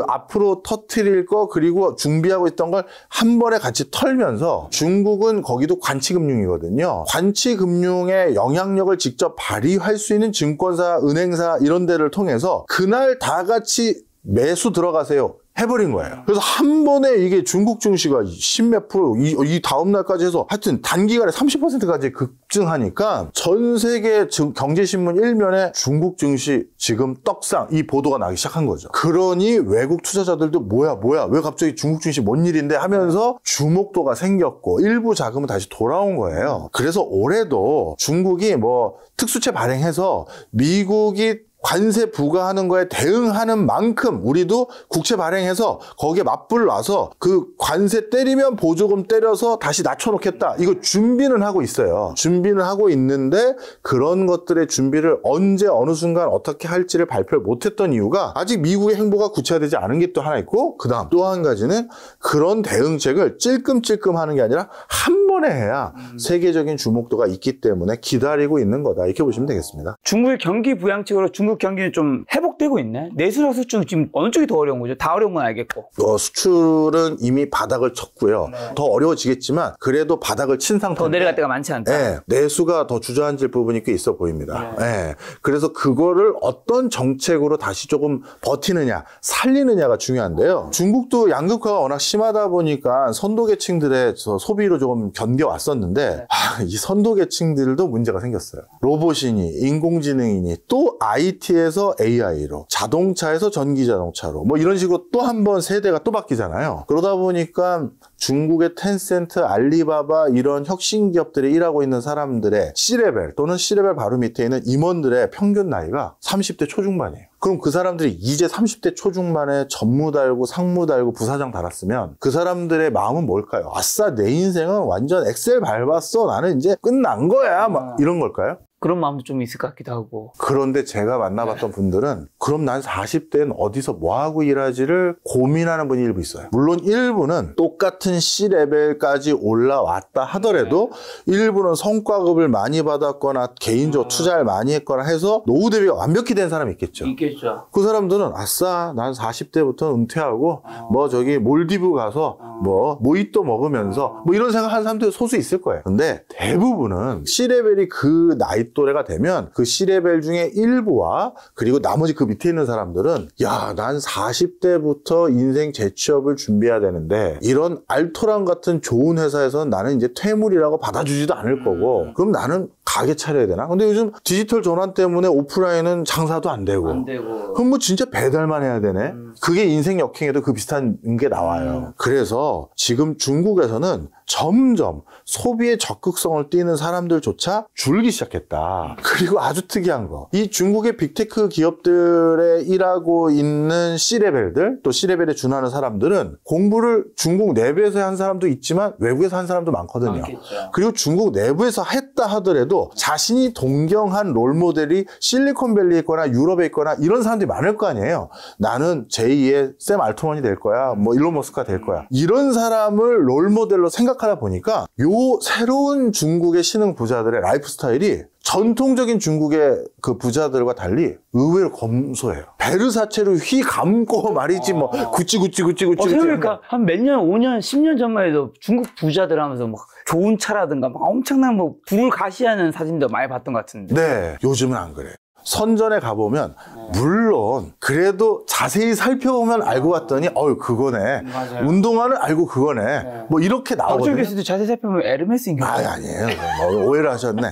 앞으로 터뜨릴 거 그리고 준비하고 있던 걸 한 번에 같이 털면서 중국은 거기도 관치금융이거든요. 관치금융의 영향력을 직접 발휘할 수 있는 증권사, 은행사 이런 데를 통해서 그날 다 같이 매수 들어가세요. 해버린 거예요. 그래서 한 번에 이게 중국 증시가 10몇 프로, 이 다음날까지 해서 하여튼 단기간에 30%까지 급증하니까 전 세계 경제신문 1면에 중국 증시 지금 떡상 이 보도가 나기 시작한 거죠. 그러니 외국 투자자들도 뭐야 왜 갑자기 중국 증시 뭔 일인데 하면서 주목도가 생겼고 일부 자금은 다시 돌아온 거예요. 그래서 올해도 중국이 뭐 특수채 발행해서 미국이 관세 부과하는 거에 대응하는 만큼 우리도 국채 발행해서 거기에 맞불 놔서 그 관세 때리면 보조금 때려서 다시 낮춰놓겠다. 이거 준비는 하고 있어요. 준비는 하고 있는데 그런 것들의 준비를 언제 어느 순간 어떻게 할지를 발표를 못했던 이유가 아직 미국의 행보가 구체화되지 않은 게 또 하나 있고 그다음 또 한 가지는 그런 대응책을 찔끔찔끔 하는 게 아니라 한 번에 해야 세계적인 주목도가 있기 때문에 기다리고 있는 거다. 이렇게 보시면 되겠습니다. 중국의 경기 부양책으로 중국 경기는 좀 회복되고 있네. 내수랑 수출은 지금 어느 쪽이 더 어려운 거죠? 다 어려운 건 알겠고. 수출은 이미 바닥을 쳤고요. 네. 더 어려워지겠지만 그래도 바닥을 친 상태. 더 내려갈 때가 많지 않다. 네. 내수가 더 주저앉을 부분이 꽤 있어 보입니다. 네. 네. 그래서 그거를 어떤 정책으로 다시 조금 버티느냐, 살리느냐가 중요한데요. 중국도 양극화가 워낙 심하다 보니까 선도계층들의 소비로 조금 견뎌왔었는데 이 선도계층들도 문제가 생겼어요. 로봇이니 인공지능이니 또 IT에서 AI로 자동차에서 전기자동차로 뭐 이런 식으로 또 한 번 세대가 또 바뀌잖아요. 그러다 보니까 중국의 텐센트, 알리바바 이런 혁신 기업들이 일하고 있는 사람들의 C레벨 또는 C레벨 바로 밑에 있는 임원들의 평균 나이가 30대 초중반이에요. 그럼 그 사람들이 이제 30대 초중반에 전무 달고 상무 달고 부사장 달았으면 그 사람들의 마음은 뭘까요? 아싸, 내 인생은 완전 엑셀 밟았어. 나는 이제 끝난 거야. 막 이런 걸까요? 그런 마음도 좀 있을 것 같기도 하고. 그런데 제가 만나봤던 분들은 그럼 난 40대는 어디서 뭐하고 일하지를 고민하는 분이 일부 있어요. 물론 일부는 똑같은 C레벨까지 올라왔다 하더라도 일부는 성과급을 많이 받았거나 개인적으로 투자를 많이 했거나 해서 노후 대비가 완벽히 된 사람이 있겠죠. 있겠죠. 그 사람들은 아싸, 난 40대부터 은퇴하고 뭐 저기 몰디브 가서 뭐 모히또 먹으면서 뭐 이런 생각하는 사람들 소수 있을 거예요. 근데 대부분은 C레벨이 그 나이 또래가 되면 그 C레벨 중에 일부와 그리고 나머지 그 밑에 있는 사람들은 야, 난 40대부터 인생 재취업을 준비해야 되는데 이런 알토란 같은 좋은 회사에서는 나는 이제 퇴물이라고 받아주지도 않을 거고 그럼 나는 가게 차려야 되나? 근데 요즘 디지털 전환 때문에 오프라인은 장사도 안 되고 그럼 뭐 진짜 배달만 해야 되네? 그게 인생 역행에도 그 비슷한 게 나와요. 그래서 지금 중국에서는 점점 소비의 적극성을 띠는 사람들조차 줄기 시작했다. 그리고 아주 특이한 거. 이 중국의 빅테크 기업들에 일하고 있는 C레벨들, 또 C레벨에 준하는 사람들은 공부를 중국 내부에서 한 사람도 있지만 외국에서 한 사람도 많거든요. 많겠죠. 그리고 중국 내부에서 했다 하더라도 자신이 동경한 롤모델이 실리콘밸리에 있거나 유럽에 있거나 이런 사람들이 많을 거 아니에요. 나는 제2의 샘 알트만이 될 거야. 뭐 일론 머스크가 될 거야. 이런 사람을 롤모델로 생각하다 보니까 요 새로운 중국의 신흥 부자들의 라이프 스타일이 전통적인 중국의 그 부자들과 달리 의외로 검소해요. 베르사체로 휘 감고 말이지 뭐 구찌 그러니까 한 몇 년, 5년, 10년 전만 해도 중국 부자들 하면서 막 좋은 차라든가 막 엄청난 뭐 불을 가시하는 사진도 많이 봤던 것 같은데. 네, 요즘은 안 그래요. 선전에 가보면 물론 그래도 자세히 살펴보면 알고 봤더니 그거네. 맞아요. 운동화는 알고 그거네. 뭐 이렇게 나오거든요. 박준규 교수도 자세히 살펴보면 에르메스인 경우. 아니에요. 뭐 오해를 하셨네.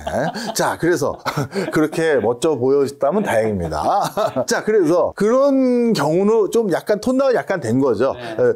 자, 그래서 그렇게 멋져 보였다면 다행입니다. 자, 그래서 그런 경우는 좀 약간 톤다운 약간 된 거죠.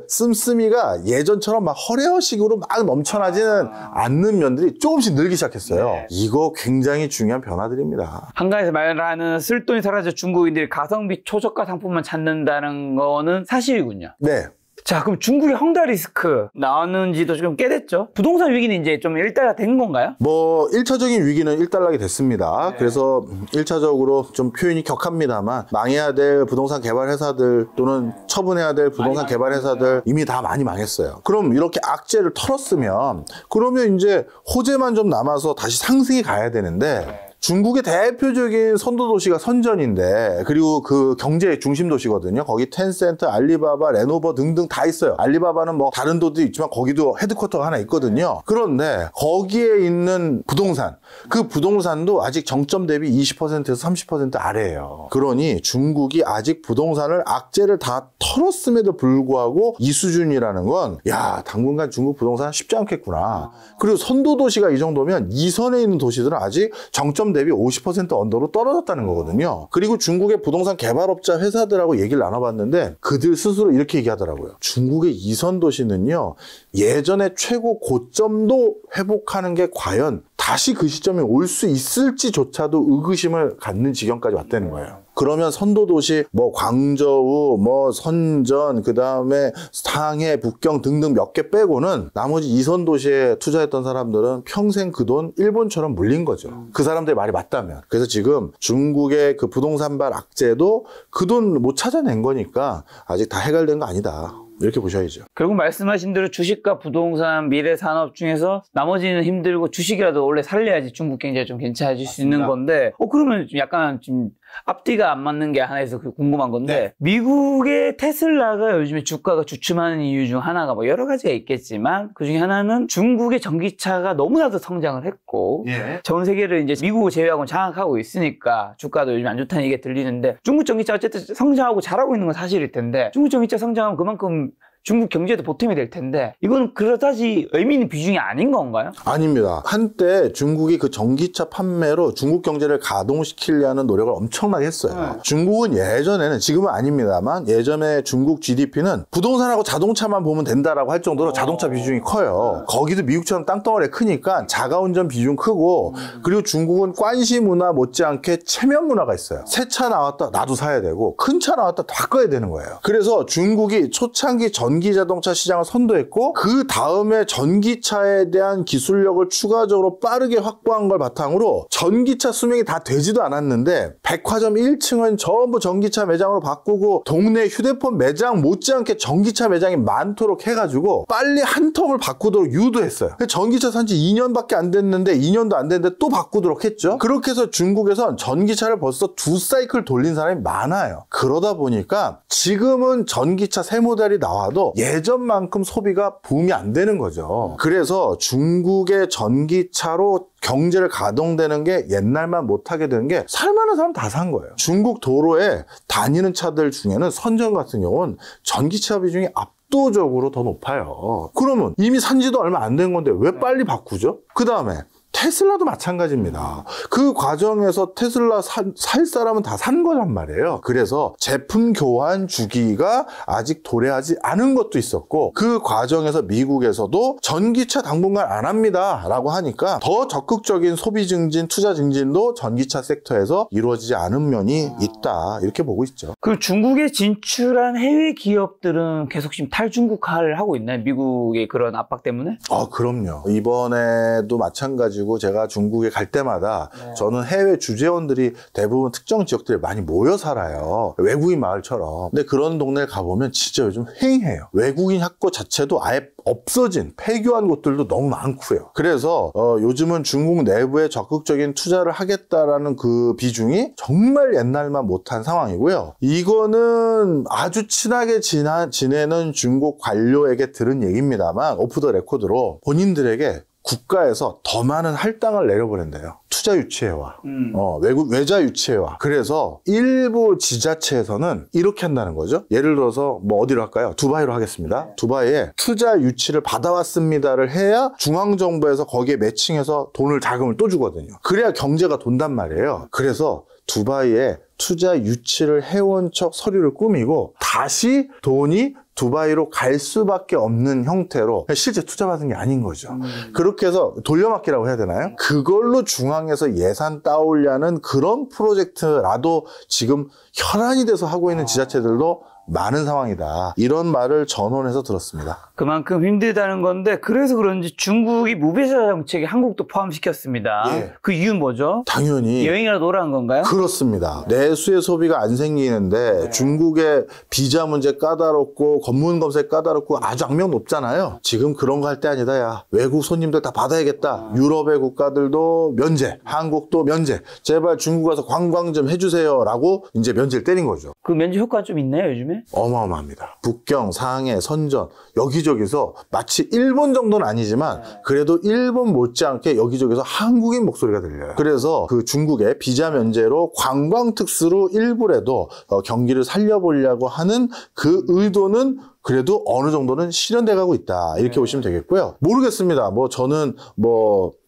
씀씀이가 예전처럼 막 허례허식으로 막 넘쳐나지는 않는 면들이 조금씩 늘기 시작했어요. 이거 굉장히 중요한 변화들입니다. 한가에서 말하는 쓸 돈이 사라져 중국인들이 가성비 초저가 상품만 찾는다는 거는 사실이군요. 네. 자, 그럼 중국의 헝다리스크 나오는 지도 좀 꽤 됐죠? 부동산 위기는 이제 좀 일단락 된 건가요? 뭐 1차적인 위기는 일단락이 됐습니다. 그래서 1차적으로 좀 표현이 격합니다만 망해야 될 부동산 개발 회사들 또는 처분해야 될 부동산 개발 회사들 이미 다 많이 망했어요. 그럼 이렇게 악재를 털었으면 그러면 이제 호재만 좀 남아서 다시 상승이 가야 되는데 중국의 대표적인 선도도시가 선전인데 그리고 그 경제의 중심 도시거든요. 거기 텐센트, 알리바바, 레노버 등등 다 있어요. 알리바바는 뭐 다른 도도 있지만 거기도 헤드쿼터가 하나 있거든요. 그런데 거기에 있는 부동산, 그 부동산도 아직 정점 대비 20%에서 30% 아래예요. 그러니 중국이 아직 부동산을 악재를 다 털었음에도 불구하고 이 수준이라는 건 야, 당분간 중국 부동산 쉽지 않겠구나. 그리고 선도도시가 이 정도면 이선에 있는 도시들은 아직 정점 대비 50% 언더로 떨어졌다는 거거든요. 그리고 중국의 부동산 개발업자 회사들하고 얘기를 나눠봤는데 그들 스스로 이렇게 얘기하더라고요. 중국의 이선 도시는요, 예전에 최고 고점도 회복하는 게 과연 다시 그 시점에 올 수 있을지조차도 의구심을 갖는 지경까지 왔다는 거예요. 그러면 선도도시 뭐 광저우, 뭐 선전, 그 다음에 상해, 북경 등등 몇 개 빼고는 나머지 이선 도시에 투자했던 사람들은 평생 그 돈 일본처럼 물린 거죠. 그 사람들의 말이 맞다면. 그래서 지금 중국의 그 부동산발 악재도 그 돈 못 찾아낸 거니까 아직 다 해결된 거 아니다. 이렇게 보셔야죠. 결국 말씀하신 대로 주식과 부동산, 미래 산업 중에서 나머지는 힘들고 주식이라도 원래 살려야지 중국 경제가 좀 괜찮아질 수 있는 건데 그러면 좀 약간 좀 앞뒤가 안 맞는 게 하나 있어서 궁금한 건데 미국의 테슬라가 요즘에 주가가 주춤하는 이유 중 하나가 뭐 여러 가지가 있겠지만 그 중에 하나는 중국의 전기차가 너무나도 성장을 했고 전 세계를 이제 미국을 제외하고는 장악하고 있으니까 주가도 요즘 안 좋다는 얘기가 들리는데 중국 전기차 어쨌든 성장하고 잘하고 있는 건 사실일 텐데 중국 전기차 성장하면 그만큼 중국 경제에도 보탬이 될 텐데 이건 그렇다지 의미 있는 비중이 아닌 건가요? 아닙니다. 한때 중국이 그 전기차 판매로 중국 경제를 가동시키려는 노력을 엄청나게 했어요. 중국은 예전에는, 지금은 아닙니다만 예전에 중국 GDP는 부동산하고 자동차만 보면 된다라고 할 정도로 자동차 비중이 커요. 거기도 미국처럼 땅덩어리 크니까 자가운전 비중 크고, 그리고 중국은 관시 문화 못지않게 체면 문화가 있어요. 새 차 나왔다 나도 사야 되고, 큰 차 나왔다 바꿔야 되는 거예요. 그래서 중국이 초창기 전기 자동차 시장을 선도했고, 그 다음에 전기차에 대한 기술력을 추가적으로 빠르게 확보한 걸 바탕으로 전기차 수명이 다 되지도 않았는데 백화점 1층은 전부 전기차 매장으로 바꾸고, 동네 휴대폰 매장 못지않게 전기차 매장이 많도록 해가지고 빨리 한 턱을 바꾸도록 유도했어요. 전기차 산지 2년밖에 안 됐는데, 2년도 안 됐는데 또 바꾸도록 했죠. 그렇게 해서 중국에선 전기차를 벌써 2사이클 돌린 사람이 많아요. 그러다 보니까 지금은 전기차 새 모델이 나와도 예전만큼 소비가 붐이 안 되는 거죠. 그래서 중국의 전기차로 경제를 가동되는 게 옛날만 못하게 되는 게, 살만한 사람 다 산 거예요. 중국 도로에 다니는 차들 중에는 선전 같은 경우는 전기차 비중이 압도적으로 더 높아요. 그러면 이미 산지도 얼마 안 된 건데 왜 빨리 바꾸죠? 그 다음에 테슬라도 마찬가지입니다. 그 과정에서 테슬라 살 사람은 다 산 거란 말이에요. 그래서 제품 교환 주기가 아직 도래하지 않은 것도 있었고, 그 과정에서 미국에서도 전기차 당분간 안 합니다 라고 하니까 더 적극적인 소비 증진, 투자 증진도 전기차 섹터에서 이루어지지 않은 면이 있다, 이렇게 보고 있죠. 그 중국에 진출한 해외 기업들은 계속 지금 탈중국화를 하고 있나요? 미국의 그런 압박 때문에? 그럼요. 이번에도 마찬가지고, 제가 중국에 갈 때마다 저는 해외 주재원들이 대부분 특정 지역들에 많이 모여 살아요. 외국인 마을처럼. 근데 그런 동네에 가보면 진짜 요즘 횡해요. 외국인 학교 자체도 아예 없어진, 폐교한 곳들도 너무 많고요. 그래서 요즘은 중국 내부에 적극적인 투자를 하겠다라는 그 비중이 정말 옛날만 못한 상황이고요. 이거는 아주 친하게 지내는 중국 관료에게 들은 얘기입니다만, 오프 더 레코드로 본인들에게 국가에서 더 많은 할당을 내려보낸대요. 투자 유치해와, 외국 외자 유치해와. 그래서 일부 지자체에서는 이렇게 한다는 거죠. 예를 들어서 뭐 어디로 할까요? 두바이로 하겠습니다. 두바이에 투자 유치를 받아왔습니다를 해야 중앙정부에서 거기에 매칭해서 자금을 또 주거든요. 그래야 경제가 돈단 말이에요. 그래서 두바이에 투자 유치를 해온 척 서류를 꾸미고 다시 돈이 두바이로 갈 수밖에 없는 형태로 실제 투자받은 게 아닌 거죠. 그렇게 해서 돌려막기라고 해야 되나요? 그걸로 중앙에서 예산 따오려는 그런 프로젝트라도 지금 혈안이 돼서 하고 있는 지자체들도 많은 상황이다. 이런 말을 전원에서 들었습니다. 그만큼 힘들다는 건데, 그래서 그런지 중국이 무비자 정책에 한국도 포함시켰습니다. 예. 그 이유는 뭐죠? 당연히 여행이라도 오라는 건가요? 그렇습니다. 내수의 소비가 안 생기는데 중국의 비자 문제 까다롭고 검문 검색 까다롭고 아주 악명 높잖아요. 지금 그런 거 할 때 아니다. 야, 외국 손님들 다 받아야겠다. 유럽의 국가들도 면제, 한국도 면제. 제발 중국 가서 관광 좀 해주세요 라고 이제 면제를 때린 거죠. 그 면제 효과가 좀 있나요, 요즘에? 어마어마합니다. 북경, 상해, 선전 여기저기서 마치 일본 정도는 아니지만 그래도 일본 못지않게 여기저기서 한국인 목소리가 들려요. 그래서 그 중국의 비자 면제로 관광 특수로 일부라도 경기를 살려보려고 하는 그 의도는 그래도 어느 정도는 실현돼 가고 있다, 이렇게 보시면 되겠고요. 모르겠습니다. 저는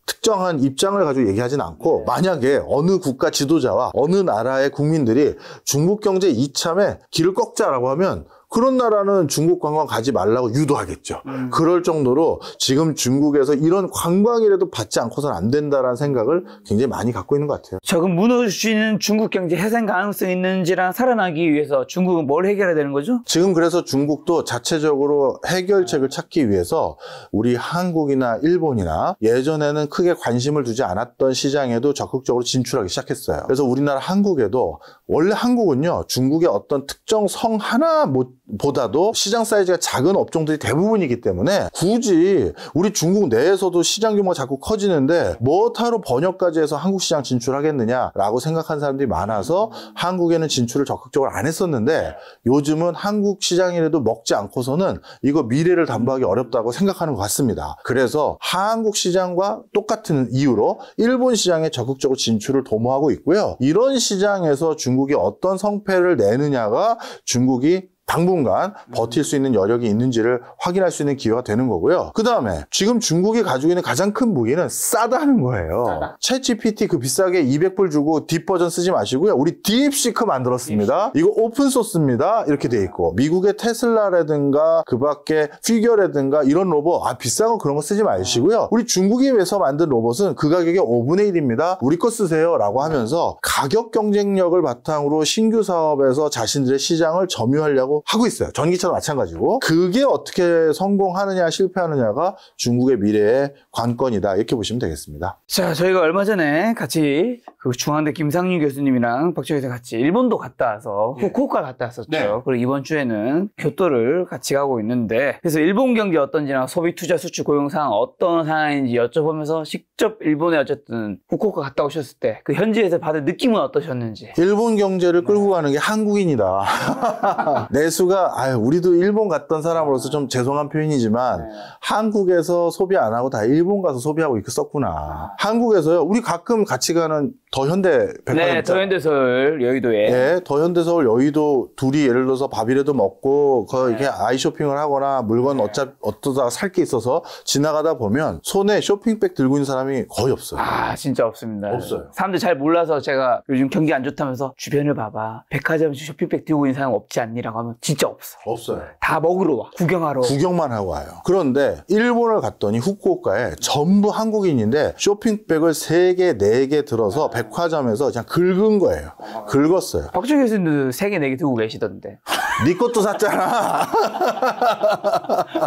특정한 입장을 가지고 얘기하진 않고, 만약에 어느 국가 지도자와 어느 나라의 국민들이 중국 경제 이참에 길을 꺾자라고 하면 그런 나라는 중국 관광 가지 말라고 유도하겠죠. 그럴 정도로 지금 중국에서 이런 관광이라도 받지 않고서는 안 된다라는 생각을 굉장히 많이 갖고 있는 것 같아요. 조금 무너지는 중국 경제 해생 가능성이 있는지랑 살아나기 위해서 중국은 뭘 해결해야 되는 거죠? 지금 그래서 중국도 자체적으로 해결책을 찾기 위해서 우리 한국이나 일본이나 예전에는 크게 관심을 두지 않았던 시장에도 적극적으로 진출하기 시작했어요. 그래서 우리나라 한국에도, 원래 한국은요, 중국의 어떤 특정 성 하나 보다도 시장 사이즈가 작은 업종들이 대부분이기 때문에 굳이 우리 중국 내에서도 시장 규모가 자꾸 커지는데 뭐하러 번역까지 해서 한국 시장 진출하겠느냐라고 생각한 사람들이 많아서 한국에는 진출을 적극적으로 안 했었는데, 요즘은 한국 시장이라도 먹지 않고서는 이거 미래를 담보하기 어렵다고 생각하는 것 같습니다. 그래서 한국 시장과 똑같은 이유로 일본 시장에 적극적으로 진출을 도모하고 있고요. 이런 시장에서 중국이 어떤 성패를 내느냐가 중국이 당분간 버틸 수 있는 여력이 있는지를 확인할 수 있는 기회가 되는 거고요. 그 다음에 지금 중국이 가지고 있는 가장 큰 무기는 싸다는 거예요. 챗GPT 그 비싸게 200불 주고 딥 버전 쓰지 마시고요. 우리 딥시크 만들었습니다. 이거 오픈 소스입니다. 이렇게 돼 있고 미국의 테슬라라든가 그 밖에 피규어라든가 이런 로봇 비싼 거 그런 거 쓰지 마시고요. 우리 중국에서 만든 로봇은 그 가격의 5분의 1입니다. 우리 거 쓰세요 라고 하면서 가격 경쟁력을 바탕으로 신규 사업에서 자신들의 시장을 점유하려고 하고 있어요. 전기차도 마찬가지고 그게 어떻게 성공하느냐 실패하느냐가 중국의 미래의 관건이다 이렇게 보시면 되겠습니다. 자, 저희가 얼마 전에 같이 그 중앙대 김상윤 교수님이랑 박정희 교수님 같이 일본도 갔다 와서 후쿠오카 갔다 왔었죠. 네. 그리고 이번 주에는 교토를 같이 가고 있는데 그래서 일본 경제 어떤지나 소비 투자 수출 고용 상황 어떤 상황인지 여쭤보면서 직접 일본에 어쨌든 후쿠오카 갔다 오셨을 때 그 현지에서 받은 느낌은 어떠셨는지. 일본 경제를 끌고 가는 게 한국인이다. 내수가 우리도 일본 갔던 사람으로서 좀 죄송한 표현이지만 한국에서 소비 안 하고 다 일본 가서 소비하고 이렇게 썼구나. 한국에서요. 우리 가끔 같이 가는 더현대 백화점. 네, 더현대서울 여의도에. 네, 더현대서울 여의도 둘이 예를 들어서 밥이라도 먹고 이렇게 아이쇼핑을 하거나 물건 어쩌다가 살 게 있어서 지나가다 보면 손에 쇼핑백 들고 있는 사람이 거의 없어요. 진짜 없습니다. 없어요. 사람들 잘 몰라서 제가 요즘 경기 안 좋다면서 주변을 봐봐. 백화점 쇼핑백 들고 있는 사람 없지 않니라고 하면 진짜 없어. 없어요. 다 먹으러 와. 구경하러. 구경만 하고 와요. 그런데 일본을 갔더니 후쿠오카에 전부 한국인인데 쇼핑백을 3개, 4개 들어서 백화점에서 그냥 긁은 거예요. 긁었어요. 박정희 교수님도 3개, 4개 들고 계시던데. 네 것도 샀잖아.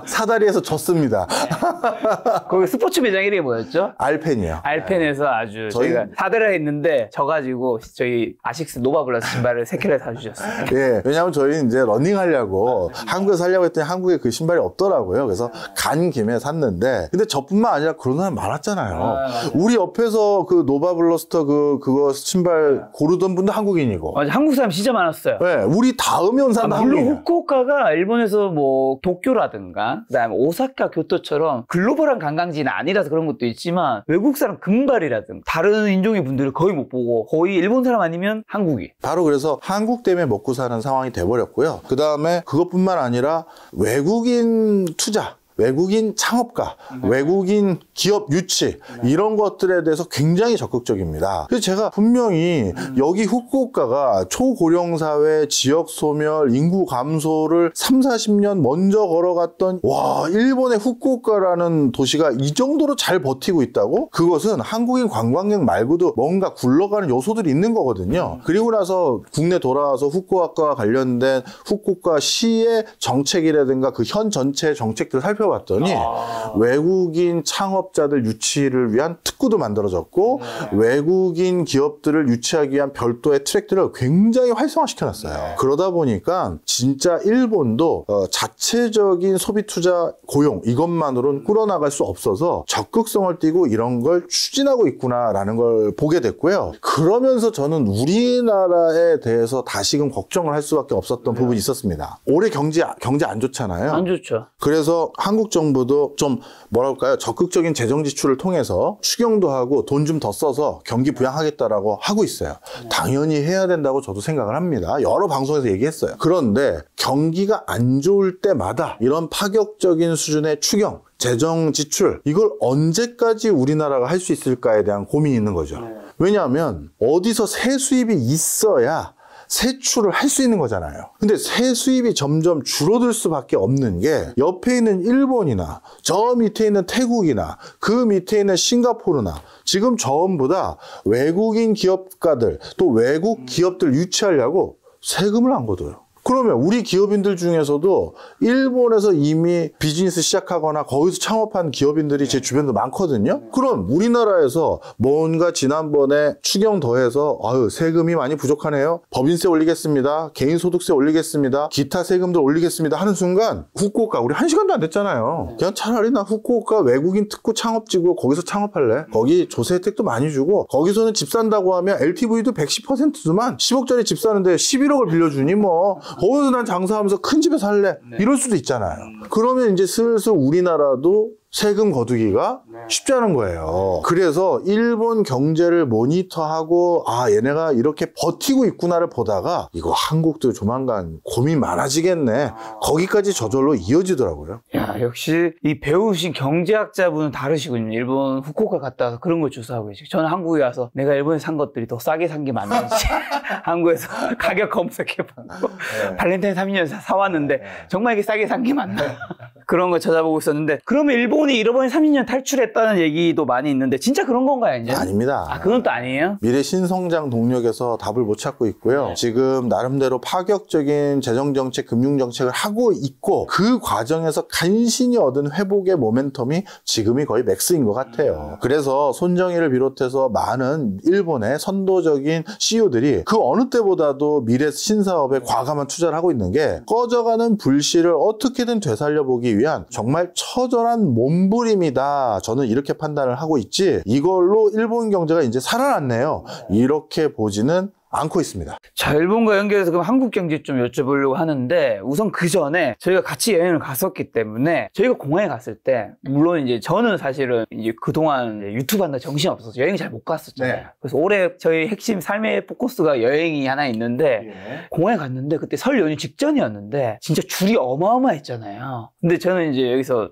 사다리에서 졌습니다. 거기 스포츠 매장 이름이 뭐였죠? 알펜이요. 알펜에서 아주 저희가 사대를 했는데 져가지고 저희 아식스 노바블러스 신발을 3켤레 사주셨어요. 예, 왜냐하면 저희는 이제 러닝하려고 한국에서 하려고 했더니 한국에 그 신발이 없더라고요. 그래서 간 김에 샀는데 근데 저뿐만 아니라 그런 사람 많았잖아요. 우리 옆에서 그 노바블러스터 그거 신발 고르던 분도 한국인이고. 맞아, 한국 사람 진짜 많았어요. 네, 우리 다음에 온 사람도 물론 한국인이에요. 후쿠오카가 일본에서 뭐 도쿄라든가 그다음에 오사카, 교토처럼 글로벌한 관광지는 아니라서 그런 것도 있지만 외국 사람 금발이라든가 다른 인종의 분들을 거의 못 보고 거의 일본 사람 아니면 한국인. 바로 그래서 한국 때문에 먹고 사는 상황이 돼버렸고요. 그 다음에 그것뿐만 아니라 외국인 투자, 외국인 창업가, 외국인 기업 유치 이런 것들에 대해서 굉장히 적극적입니다. 그래서 제가 분명히 여기 후쿠오카가 초고령사회, 지역 소멸, 인구 감소를 3, 40년 먼저 걸어갔던 일본의 후쿠오카라는 도시가 이 정도로 잘 버티고 있다고? 그것은 한국인 관광객 말고도 뭔가 굴러가는 요소들이 있는 거거든요. 그리고 나서 국내 돌아와서 후쿠오카와 관련된 후쿠오카 시의 정책이라든가 그 현 전체 정책들을 살펴봤더니 외국인 창업자들 유치를 위한 특구도 만들어졌고 외국인 기업들을 유치하기 위한 별도의 트랙들을 굉장히 활성화시켜놨어요. 그러다 보니까 진짜 일본도 자체적인 소비 투자 고용 이것만으로는 끌어나갈 수 없어서 적극성을 띠고 이런 걸 추진하고 있구나라는 걸 보게 됐고요. 그러면서 저는 우리나라에 대해서 다시금 걱정을 할 수밖에 없었던 부분이 있었습니다. 올해 경제 안 좋잖아요. 안 좋죠. 그래서 한국 정부도 좀 뭐랄까요, 적극적인 재정 지출을 통해서 추경도 하고 돈 좀 더 써서 경기 부양하겠다라고 하고 있어요. 당연히 해야 된다고 저도 생각을 합니다. 여러 방송에서 얘기했어요. 그런데 경기가 안 좋을 때마다 이런 파격적인 수준의 추경, 재정 지출 이걸 언제까지 우리나라가 할 수 있을까에 대한 고민이 있는 거죠. 왜냐하면 어디서 세 수입이 있어야 세출을 할 수 있는 거잖아요. 근데 세 수입이 점점 줄어들 수밖에 없는 게 옆에 있는 일본이나 저 밑에 있는 태국이나 그 밑에 있는 싱가포르나 지금 전부 다 외국인 기업가들 또 외국 기업들 유치하려고 세금을 안 걷어요. 그러면 우리 기업인들 중에서도 일본에서 이미 비즈니스 시작하거나 거기서 창업한 기업인들이 제 주변도 많거든요. 그럼 우리나라에서 뭔가 지난번에 추경 더해서 세금이 많이 부족하네요. 법인세 올리겠습니다. 개인소득세 올리겠습니다. 기타 세금들 올리겠습니다 하는 순간 후쿠오카 우리 1시간도 안 됐잖아요. 그냥 차라리 나 후쿠오카 외국인 특구 창업지구 거기서 창업할래. 거기 조세 혜택도 많이 주고 거기서는 집 산다고 하면 LTV도 110% 주만 10억짜리 집 사는데 11억을 빌려주니 뭐 거기서 난 장사하면서 큰 집에 살래. 이럴 수도 있잖아요. 그러면 이제 슬슬 우리나라도 세금 거두기가 쉽지 않은 거예요. 그래서 일본 경제를 모니터하고 얘네가 이렇게 버티고 있구나를 보다가 이거 한국도 조만간 고민 많아지겠네. 거기까지 저절로 이어지더라고요. 야, 역시 이 배우신 경제학자분은 다르시군요. 일본 후쿠오카 갔다 와서 그런 걸 조사하고 계시고, 저는 한국에 와서 내가 일본에 산 것들이 더 싸게 산 게 맞는지 한국에서 가격 검색해보고 발렌타인 3년 사왔는데 정말 이게 싸게 산 게 맞나 그런 거 찾아보고 있었는데, 그러면 일본이 잃어버린 30년 탈출했다는 얘기도 많이 있는데 진짜 그런 건가요, 이제? 아닙니다. 그건 또 아니에요? 미래 신성장 동력에서 답을 못 찾고 있고요. 지금 나름대로 파격적인 재정정책, 금융정책을 하고 있고, 그 과정에서 간신히 얻은 회복의 모멘텀이 지금이 거의 맥스인 것 같아요. 그래서 손정희를 비롯해서 많은 일본의 선도적인 CEO들이 그 어느 때보다도 미래 신사업에 과감한 투자를 하고 있는 게, 꺼져가는 불씨를 어떻게든 되살려보기 위한 정말 처절한 몸부림이다. 저는 이렇게 판단을 하고 있지, 이걸로 일본 경제가 이제 살아났네요, 이렇게 보지는 않고 있습니다. 자, 일본과 연결해서 그럼 한국 경제 좀 여쭤보려고 하는데, 우선 그 전에 저희가 같이 여행을 갔었기 때문에, 저희가 공항에 갔을 때, 물론 이제 저는 사실은 이제 그동안 유튜브 한다 정신이 없어서 여행 잘 못 갔었잖아요. 그래서 올해 저희 핵심 삶의 포커스가 여행이 하나 있는데, 공항에 갔는데 그때 설 연휴 직전이었는데 진짜 줄이 어마어마했잖아요. 근데 저는 이제 여기서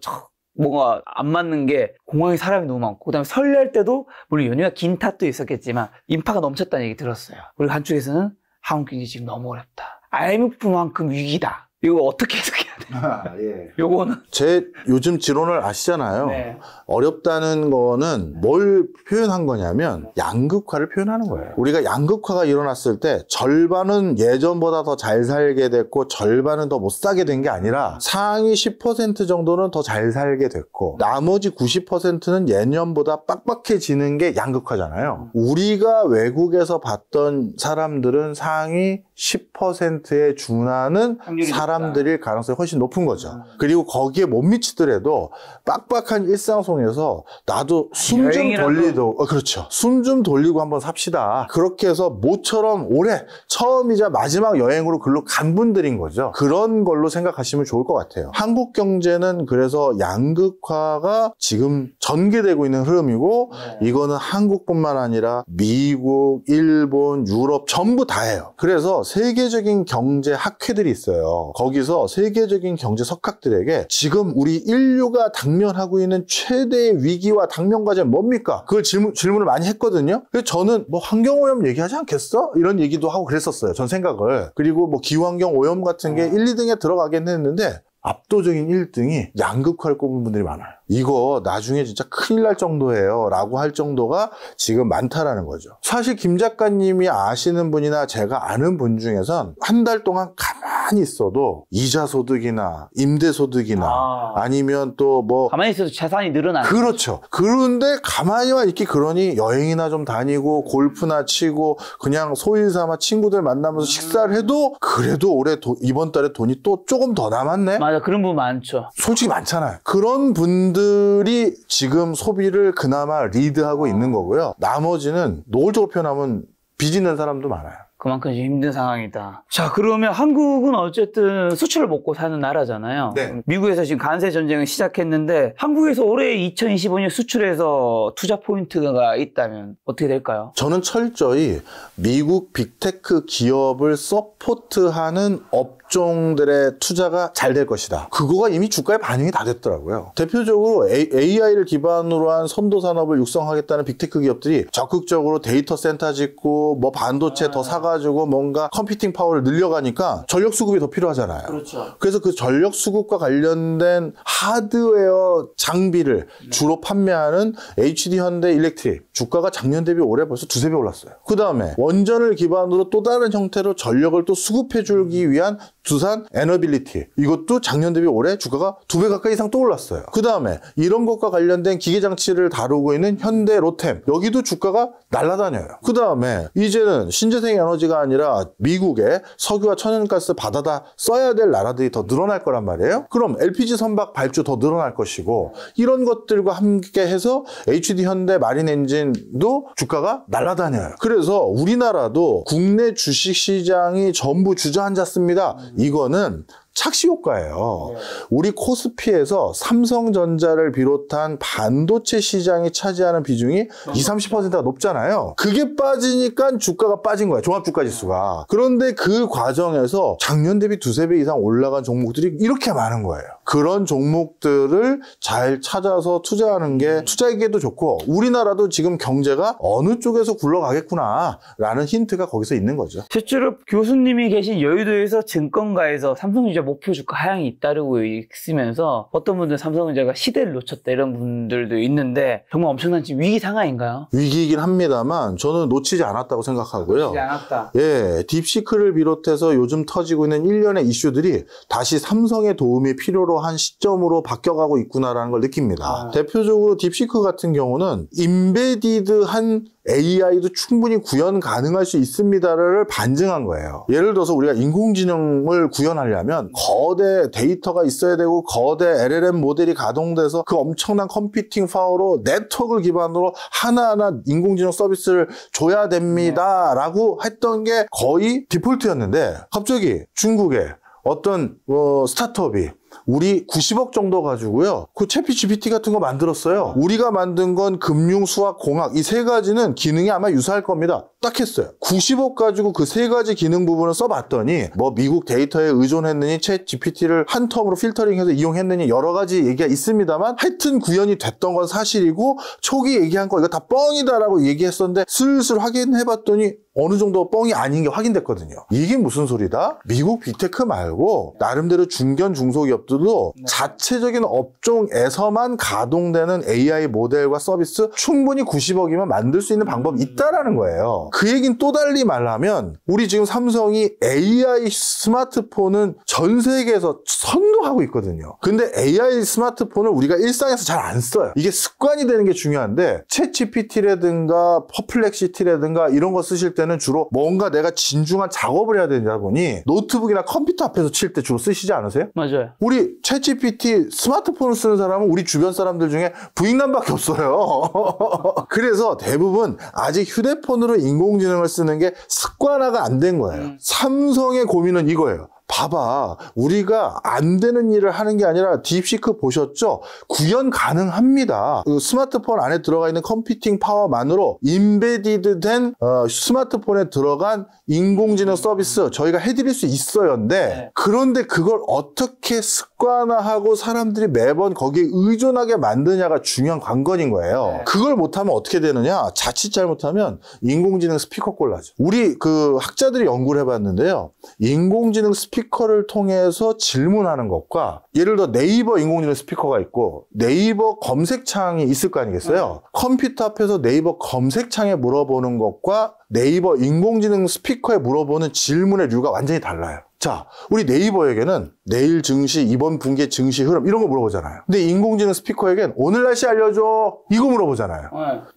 뭔가 안 맞는 게, 공항에 사람이 너무 많고, 그 다음에 설날 때도 물론 연휴가 긴 탓도 있었겠지만 인파가 넘쳤다는 얘기 들었어요. 그리고 한쪽에서는 한국 경제 지금 너무 어렵다, IMF만큼 위기다, 이거 어떻게 해석해야 돼요? 요거는 제 요즘 지론을 아시잖아요. 어렵다는 거는 뭘 표현한 거냐면 양극화를 표현하는 거예요. 우리가 양극화가 일어났을 때 절반은 예전보다 더 잘 살게 됐고 절반은 더 못 사게 된 게 아니라, 상위 10% 정도는 더 잘 살게 됐고 나머지 90%는 예년보다 빡빡해지는 게 양극화잖아요. 우리가 외국에서 봤던 사람들은 상위 10%에 준하는 사람들일 가능성이 훨씬 높은 거죠. 그리고 거기에 못 미치더라도 빡빡한 일상 속에서 나도 숨 좀 돌리도, 그렇죠, 숨 좀 돌리고 한번 삽시다. 그렇게 해서 모처럼 올해 처음이자 마지막 여행으로 글로 간 분들인 거죠. 그런 걸로 생각하시면 좋을 것 같아요. 한국 경제는 그래서 양극화가 지금 전개되고 있는 흐름이고, 이거는 한국뿐만 아니라 미국, 일본, 유럽 전부 다예요. 그래서 세계적인 경제 학회들이 있어요. 거기서 세계적인 경제 석학들에게 지금 우리 인류가 당면하고 있는 최대의 위기와 당면 과제는 뭡니까? 그걸 질문을 많이 했거든요. 그래서 저는 뭐 환경오염 얘기하지 않겠어? 이런 얘기도 하고 그랬었어요, 전 생각을. 그리고 뭐 기후환경 오염 같은 게 1, 2등에 들어가긴 했는데 압도적인 1등이 양극화를 꼽은 분들이 많아요. 이거 나중에 진짜 큰일 날 정도예요 라고 할 정도가 지금 많다라는 거죠. 사실 김 작가님이 아시는 분이나 제가 아는 분 중에선 한 달 동안 가만히 있어도 이자 소득이나 임대 소득이나 아니면 또 뭐 가만히 있어도 재산이 늘어나는, 그렇죠. 그런데 가만히만 있기 그러니 여행이나 좀 다니고 골프나 치고 그냥 소일삼아 친구들 만나면서 식사를 해도 그래도 올해 이번 달에 돈이 또 조금 더 남았네. 맞아, 그런 분 많죠. 솔직히 많잖아요. 그런 분들이 지금 소비를 그나마 리드하고 있는 거고요. 나머지는 노골적으로 표현하면 빚 있는 사람도 많아요. 그만큼 힘든 상황이다. 자, 그러면 한국은 어쨌든 수출을 먹고 사는 나라잖아요. 미국에서 지금 관세 전쟁을 시작했는데, 한국에서 올해 2025년 수출에서 투자 포인트가 있다면 어떻게 될까요? 저는 철저히 미국 빅테크 기업을 서포트하는 업종들의 투자가 잘 될 것이다. 그거가 이미 주가에 반영이 다 됐더라고요. 대표적으로 AI를 기반으로 한 선도 산업을 육성하겠다는 빅테크 기업들이 적극적으로 데이터 센터 짓고 뭐 반도체 더 사가지고 뭔가 컴퓨팅 파워를 늘려가니까 전력 수급이 더 필요하잖아요. 그렇죠. 그래서 그 전력 수급과 관련된 하드웨어 장비를 주로 판매하는 HD 현대 일렉트릭 주가가 작년 대비 올해 벌써 2~3배 올랐어요. 그 다음에 원전을 기반으로 또 다른 형태로 전력을 또 수급해주기 위한 두산 에너빌리티, 이것도 작년 대비 올해 주가가 2배 가까이 이상 또 올랐어요. 그 다음에 이런 것과 관련된 기계장치를 다루고 있는 현대 로템, 여기도 주가가 날아다녀요. 그 다음에 이제는 신재생 에너지가 아니라 미국의 석유와 천연가스 받아다 써야 될 나라들이 더 늘어날 거란 말이에요. 그럼 LPG 선박 발주 더 늘어날 것이고, 이런 것들과 함께 해서 HD 현대 마린 엔진도 주가가 날아다녀요. 그래서 우리나라도 국내 주식시장이 전부 주저앉았습니다. 이거는 착시 효과예요. 우리 코스피에서 삼성전자를 비롯한 반도체 시장이 차지하는 비중이 20-30%가 높잖아요. 그게 빠지니까 주가가 빠진 거야. 종합주가지수가. 그런데 그 과정에서 작년 대비 2-3배 이상 올라간 종목들이 이렇게 많은 거예요. 그런 종목들을 잘 찾아서 투자하는 게 투자에게도 좋고 우리나라도 지금 경제가 어느 쪽에서 굴러가겠구나 라는 힌트가 거기서 있는 거죠. 실제로 교수님이 계신 여의도에서 증권가에서 삼성전자 목표 주가 하향이 잇따르고 있으면서 어떤 분들은 삼성전자가 시대를 놓쳤다 이런 분들도 있는데 정말 엄청난 지금 위기 상황인가요? 위기이긴 합니다만 저는 놓치지 않았다고 생각하고요. 놓치지 않았다. 예, 딥시크를 비롯해서 요즘 터지고 있는 일련의 이슈들이 다시 삼성의 도움이 필요로 한 시점으로 바뀌어가고 있구나라는 걸 느낍니다. 대표적으로 딥시크 같은 경우는 임베디드한 AI도 충분히 구현 가능할 수 있습니다를 반증한 거예요. 예를 들어서 우리가 인공지능을 구현하려면 거대 데이터가 있어야 되고 거대 LLM 모델이 가동돼서 그 엄청난 컴퓨팅 파워로 네트워크를 기반으로 하나하나 인공지능 서비스를 줘야 됩니다 라고 했던 게 거의 디폴트였는데 갑자기 중국의 어떤 스타트업이 우리 90억 정도 가지고요. 그 챗GPT 같은 거 만들었어요. 우리가 만든 건 금융, 수학, 공학 이 세 가지는 기능이 아마 유사할 겁니다. 딱 했어요. 90억 가지고 그 세 가지 기능 부분을 써봤더니 뭐 미국 데이터에 의존했느니 챗GPT를 한 텀으로 필터링해서 이용했느니 여러 가지 얘기가 있습니다만 하여튼 구현이 됐던 건 사실이고 초기 얘기한 거 이거 다 뻥이다라고 얘기했었는데 슬슬 확인해봤더니 어느 정도 뻥이 아닌 게 확인됐거든요. 이게 무슨 소리다? 미국 빅테크 말고 나름대로 중견 중소기업들도 자체적인 업종에서만 가동되는 AI 모델과 서비스 충분히 90억이면 만들 수 있는 방법이 있다라는 거예요. 그 얘기는 또 달리 말하면 우리 지금 삼성이 AI 스마트폰은 전 세계에서 선도하고 있거든요. 근데 AI 스마트폰을 우리가 일상에서 잘 안 써요. 이게 습관이 되는 게 중요한데 챗GPT라든가 퍼플렉시티라든가 이런 거 쓰실 때는 주로 뭔가 내가 진중한 작업을 해야 되다 보니 노트북이나 컴퓨터 앞에서 칠 때 주로 쓰시지 않으세요? 맞아요. 우리 챗GPT 스마트폰을 쓰는 사람은 우리 주변 사람들 중에 부익남밖에 없어요. 그래서 대부분 아직 휴대폰으로 인공지능을 쓰는 게 습관화가 안 된 거예요. 삼성의 고민은 이거예요. 봐봐, 우리가 안 되는 일을 하는 게 아니라 딥시크 보셨죠? 구현 가능합니다. 그 스마트폰 안에 들어가 있는 컴퓨팅 파워만으로 임베디드된 스마트폰에 들어간 인공지능 서비스 저희가 해드릴 수 있어요인데 그런데 그걸 어떻게 습관화하고 사람들이 매번 거기에 의존하게 만드냐가 중요한 관건인 거예요. 그걸 못하면 어떻게 되느냐? 자칫 잘못하면 인공지능 스피커 꼴나죠. 우리 그 학자들이 연구를 해봤는데요. 인공지능 스피커를 통해서 질문하는 것과 예를 들어 네이버 인공지능 스피커가 있고 네이버 검색창이 있을 거 아니겠어요? 컴퓨터 앞에서 네이버 검색창에 물어보는 것과 네이버 인공지능 스피커에 물어보는 질문의 류가 완전히 달라요. 자, 우리 네이버에게는 내일 증시, 이번 분기 증시 흐름 이런 거 물어보잖아요. 근데 인공지능 스피커에겐 오늘 날씨 알려줘 이거 물어보잖아요.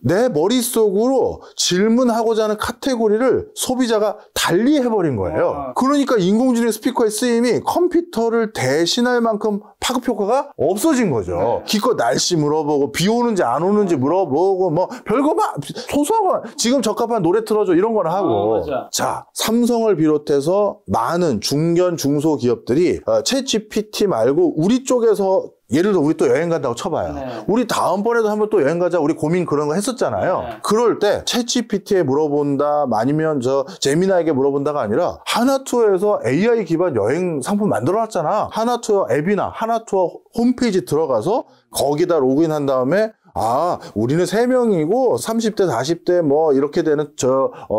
내 머릿속으로 질문하고자 하는 카테고리를 소비자가 달리 해버린 거예요. 그러니까 인공지능 스피커의 쓰임이 컴퓨터를 대신할 만큼 파급 효과가 없어진 거죠. 기껏 날씨 물어보고 비 오는지 안 오는지 물어보고 뭐 별거 막 소소한 거 지금 적합한 노래 틀어줘 이런 거나 하고 자, 삼성을 비롯해서 많은 중견 중소기업들이 챗GPT 말고 우리 쪽에서 예를 들어 우리 또 여행 간다고 쳐봐요. 우리 다음번에도 한번 또 여행 가자 우리 고민 그런 거 했었잖아요. 그럴 때 챗GPT에 물어본다 아니면 저 제미나에게 물어본다가 아니라 하나투어에서 AI 기반 여행 상품 만들어놨잖아. 하나투어 앱이나 하나투어 홈페이지 들어가서 거기다 로그인한 다음에 아, 우리는 3명이고 30대, 40대 뭐 이렇게 되는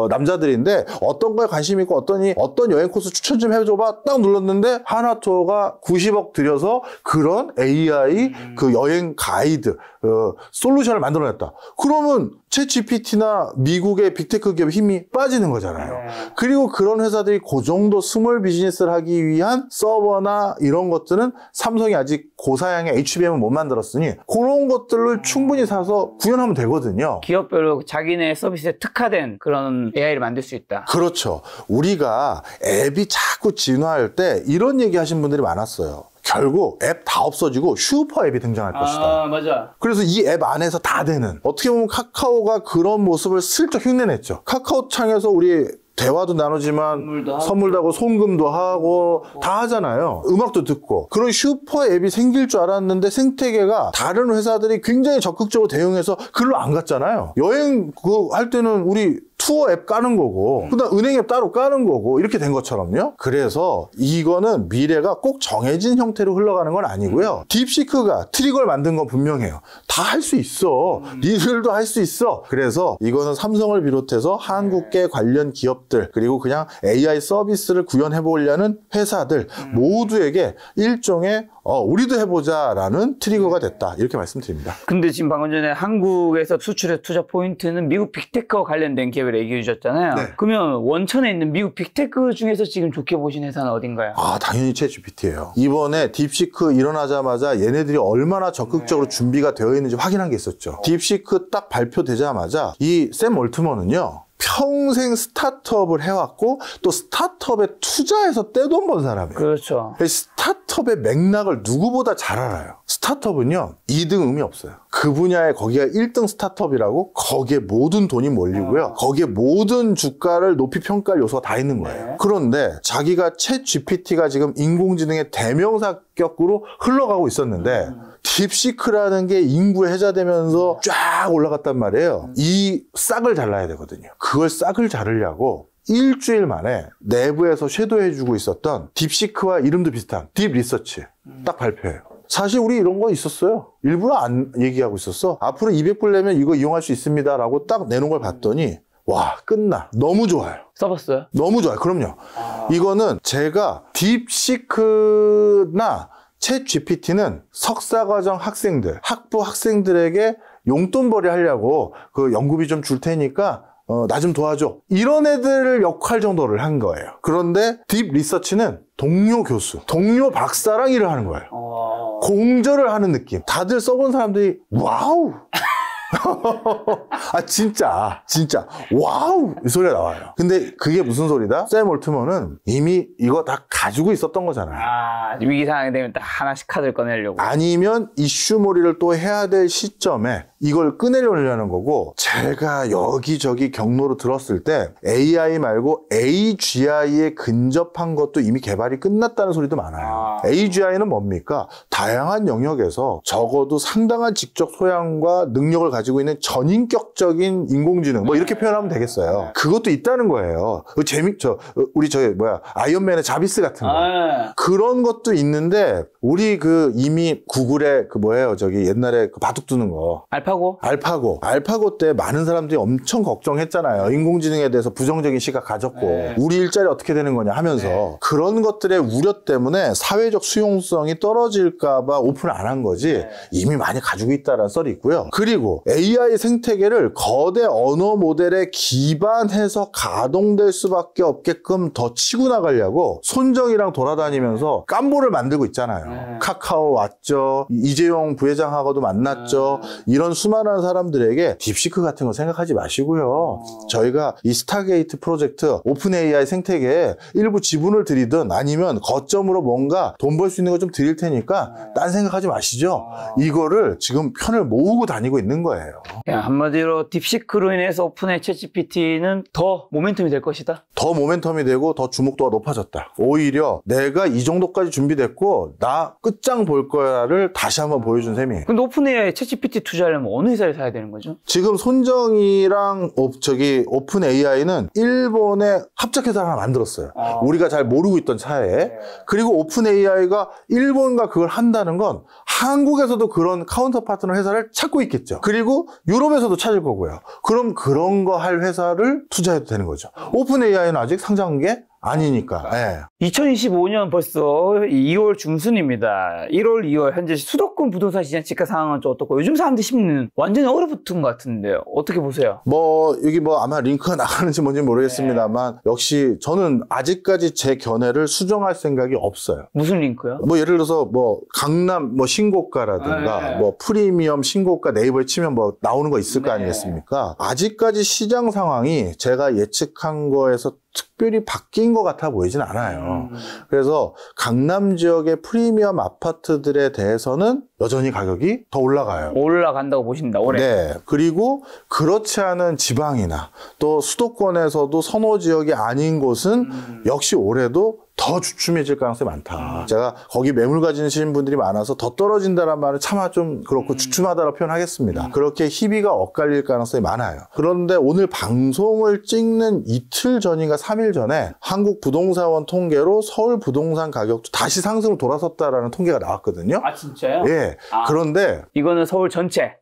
남자들인데 어떤 거에 관심 있고 어떤 여행 코스 추천 좀 해줘봐. 딱 눌렀는데 하나투어가 90억 들여서 그런 AI 그 여행 가이드 솔루션을 만들어냈다. 그러면 챗GPT나 미국의 빅테크 기업 힘이 빠지는 거잖아요. 그리고 그런 회사들이 그 정도 스몰 비즈니스를 하기 위한 서버나 이런 것들은 삼성이 아직 고사양의 HBM을 못 만들었으니 그런 것들을 충분히 사서 구현하면 되거든요. 기업별로 자기네 서비스에 특화된 그런 AI를 만들 수 있다. 그렇죠. 우리가 앱이 자꾸 진화할 때 이런 얘기 하신 분들이 많았어요. 결국 앱 다 없어지고 슈퍼 앱이 등장할 것이다. 맞아. 그래서 이 앱 안에서 다 되는 어떻게 보면 카카오가 그런 모습을 슬쩍 흉내냈죠. 카카오 창에서 우리 대화도 나누지만 선물도 하고 송금도 하고 다 하잖아요. 음악도 듣고. 그런 슈퍼 앱이 생길 줄 알았는데 생태계가 다른 회사들이 굉장히 적극적으로 대응해서 글로 안 갔잖아요. 여행 할 때는 우리 투어 앱 까는 거고 그다음 은행 앱 따로 까는 거고 이렇게 된 것처럼요. 그래서 이거는 미래가 꼭 정해진 형태로 흘러가는 건 아니고요. 딥시크가 트리거를 만든 건 분명해요. 다 할 수 있어. 니들도 할 수 있어. 그래서 이거는 삼성을 비롯해서 한국계 관련 기업들 그리고 그냥 AI 서비스를 구현해 보려는 회사들 모두에게 일종의 우리도 해보자라는 트리거가 됐다. 이렇게 말씀드립니다. 근데 지금 방금 전에 한국에서 수출의 투자 포인트는 미국 빅테크와 관련된 기업을 얘기해 주셨잖아요. 네. 그러면 원천에 있는 미국 빅테크 중에서 지금 좋게 보신 회사는 어딘가요? 당연히 챗GPT예요. 이번에 딥시크 일어나자마자 얘네들이 얼마나 적극적으로 준비가 되어 있는지 확인한 게 있었죠. 딥시크 딱 발표되자마자 이 샘 올트먼은요. 평생 스타트업을 해왔고 또 스타트업에 투자해서 떼돈 번 사람이에요. 그렇죠. 스타트업의 맥락을 누구보다 잘 알아요. 스타트업은요 2등 의미 없어요. 그 분야에 거기가 1등 스타트업이라고 거기에 모든 돈이 몰리고요. 거기에 모든 주가를 높이 평가할 요소가 다 있는 거예요. 네. 그런데 자기가 챗 GPT가 지금 인공지능의 대명사격으로 흘러가고 있었는데 딥시크라는 게 인구에 해자되면서 쫙 올라갔단 말이에요. 이 싹을 잘라야 되거든요. 그걸 싹을 자르려고 일주일 만에 내부에서 섀도우해주고 있었던 딥시크와 이름도 비슷한 딥 리서치 딱 발표해요. 사실 우리 이런 거 있었어요. 일부러 안 얘기하고 있었어. 앞으로 200불 내면 이거 이용할 수 있습니다 라고 딱 내놓은 걸 봤더니 와 끝나. 너무 좋아요. 써봤어요? 너무 좋아요. 그럼요. 이거는 제가 딥시크나 챗 GPT는 석사과정 학생들, 학부 학생들에게 용돈벌이 하려고 그 연구비 좀 줄 테니까 나 좀 도와줘. 이런 애들 역할 정도를 한 거예요. 그런데 딥 리서치는 동료 교수, 동료 박사랑 일을 하는 거예요. 공절을 하는 느낌. 다들 써본 사람들이 와우. 진짜 와우 이 소리가 나와요. 근데 그게 무슨 소리다? 샘 올트먼은 이미 이거 다 가지고 있었던 거잖아요. 위기 상황이 되면 딱 하나씩 카드를 꺼내려고. 아니면 이슈몰이를 또 해야 될 시점에 이걸 꺼내려는 거고, 제가 여기저기 경로로 들었을 때 AI 말고 AGI에 근접한 것도 이미 개발이 끝났다는 소리도 많아요. AGI는 뭡니까? 다양한 영역에서 적어도 상당한 직접 소양과 능력을 가지고 있는 전인격적인 인공지능 뭐 이렇게 표현하면 되겠어요. 그것도 있다는 거예요. 우리 아이언맨의 자비스 같은 거 그런 것도 있는데, 우리 이미 구글의 옛날에 바둑 두는 거 알파고 때 많은 사람들이 엄청 걱정했잖아요. 인공지능에 대해서 부정적인 시각 가졌고 우리 일자리 어떻게 되는 거냐 하면서 그런 것들의 우려 때문에 사회적 수용성이 떨어질까 봐 오픈을 안 한 거지 이미 많이 가지고 있다는 썰이 있고요. 그리고 AI 생태계를 거대 언어 모델에 기반해서 가동될 수밖에 없게끔 더 치고 나가려고 손정이랑 돌아다니면서 깜보를 만들고 있잖아요. 카카오 왔죠. 이재용 부회장하고도 만났죠. 이런 수많은 사람들에게 딥시크 같은 거 생각하지 마시고요. 저희가 이 스타게이트 프로젝트 오픈 AI 생태계에 일부 지분을 드리든 아니면 거점으로 뭔가 돈 벌 수 있는 거 좀 드릴 테니까 딴 생각하지 마시죠. 이거를 지금 편을 모으고 다니고 있는 거예요. 한마디로 딥시크로 인해서 오픈의 챗GPT는 더 모멘텀이 될 것이다. 더 모멘텀이 되고 더 주목도가 높아졌다. 오히려 내가 이 정도까지 준비됐고 나 끝장 볼 거야를 다시 한번 보여준 셈이에요. 근데 오픈AI 챗GPT 투자하려면 어느 회사를 사야 되는 거죠? 지금 손정이랑 오픈 AI는 일본에 합작회사 하나 만들었어요. 우리가 잘 모르고 있던 차에. 그리고 오픈 AI가 일본과 그걸 한다는 건 한국에서도 그런 카운터 파트너 회사를 찾고 있겠죠. 그리고 유럽에서도 찾을 거고요. 그럼 그런 거 할 회사를 투자해도 되는 거죠. 오픈 AI는 아직 상장한 게 아니니까. 2025년 벌써 2월 중순입니다. 1월, 2월 현재 수도권 부동산 시장 집가 상황은 좀 어떻고, 요즘 사람들이 심는 완전히 얼어붙은 것 같은데요. 어떻게 보세요? 여기 아마 링크가 나가는지 뭔지 모르겠습니다만 역시 저는 아직까지 제 견해를 수정할 생각이 없어요. 무슨 링크요? 예를 들어서 강남 신고가라든가 프리미엄 신고가 네이버에 치면 나오는 거 있을 거 아니겠습니까? 아직까지 시장 상황이 제가 예측한 거에서 특별히 바뀐 것 같아 보이진 않아요. 그래서 강남 지역의 프리미엄 아파트들에 대해서는 여전히 가격이 더 올라가요. 올라간다고 보십니다, 올해. 네. 그리고 그렇지 않은 지방이나 또 수도권에서도 선호 지역이 아닌 곳은 역시 올해도 더 주춤해질 가능성이 많다. 제가 거기 매물 가지신 분들이 많아서 더 떨어진다는 말은 차마 좀 그렇고 주춤하다고 표현하겠습니다. 그렇게 희비가 엇갈릴 가능성이 많아요. 그런데 오늘 방송을 찍는 이틀 전인가 3일 전에 한국부동산원 통계로 서울 부동산 가격도 다시 상승으로 돌아섰다라는 통계가 나왔거든요. 아, 진짜요? 예. 그런데 이거는 서울 전체.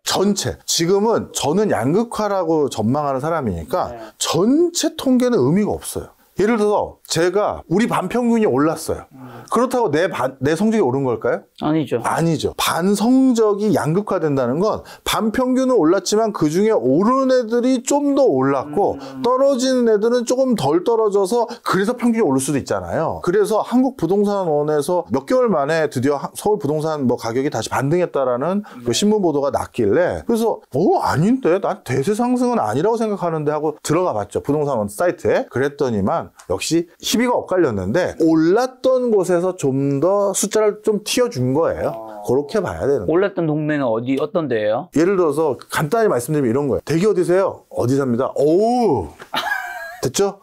지금은 저는 양극화라고 전망하는 사람이니까 네. 전체 통계는 의미가 없어요. 예를 들어서 제가 우리 반평균이 올랐어요. 그렇다고 내 성적이 오른 걸까요? 아니죠. 아니죠. 반성적이 양극화된다는 건 반평균은 올랐지만 그중에 오르는 애들이 좀 더 올랐고 떨어지는 애들은 조금 덜 떨어져서 그래서 평균이 오를 수도 있잖아요. 그래서 한국부동산원에서 몇 개월 만에 드디어 서울 부동산 뭐 가격이 다시 반등했다라는 그 신문 보도가 났길래 그래서 아닌데 난 대세 상승은 아니라고 생각하는데 하고 들어가 봤죠. 부동산원 사이트에. 그랬더니만 역시 희비가 엇갈렸는데 올랐던 곳에서 좀 더 숫자를 좀 튀어준 거예요. 그렇게 봐야 되는 거예요. 올랐던 동네는 어떤 데예요? 예를 들어서 간단히 말씀드리면 이런 거예요. 대기 어디세요? 어디 삽니다. 오우. 됐죠?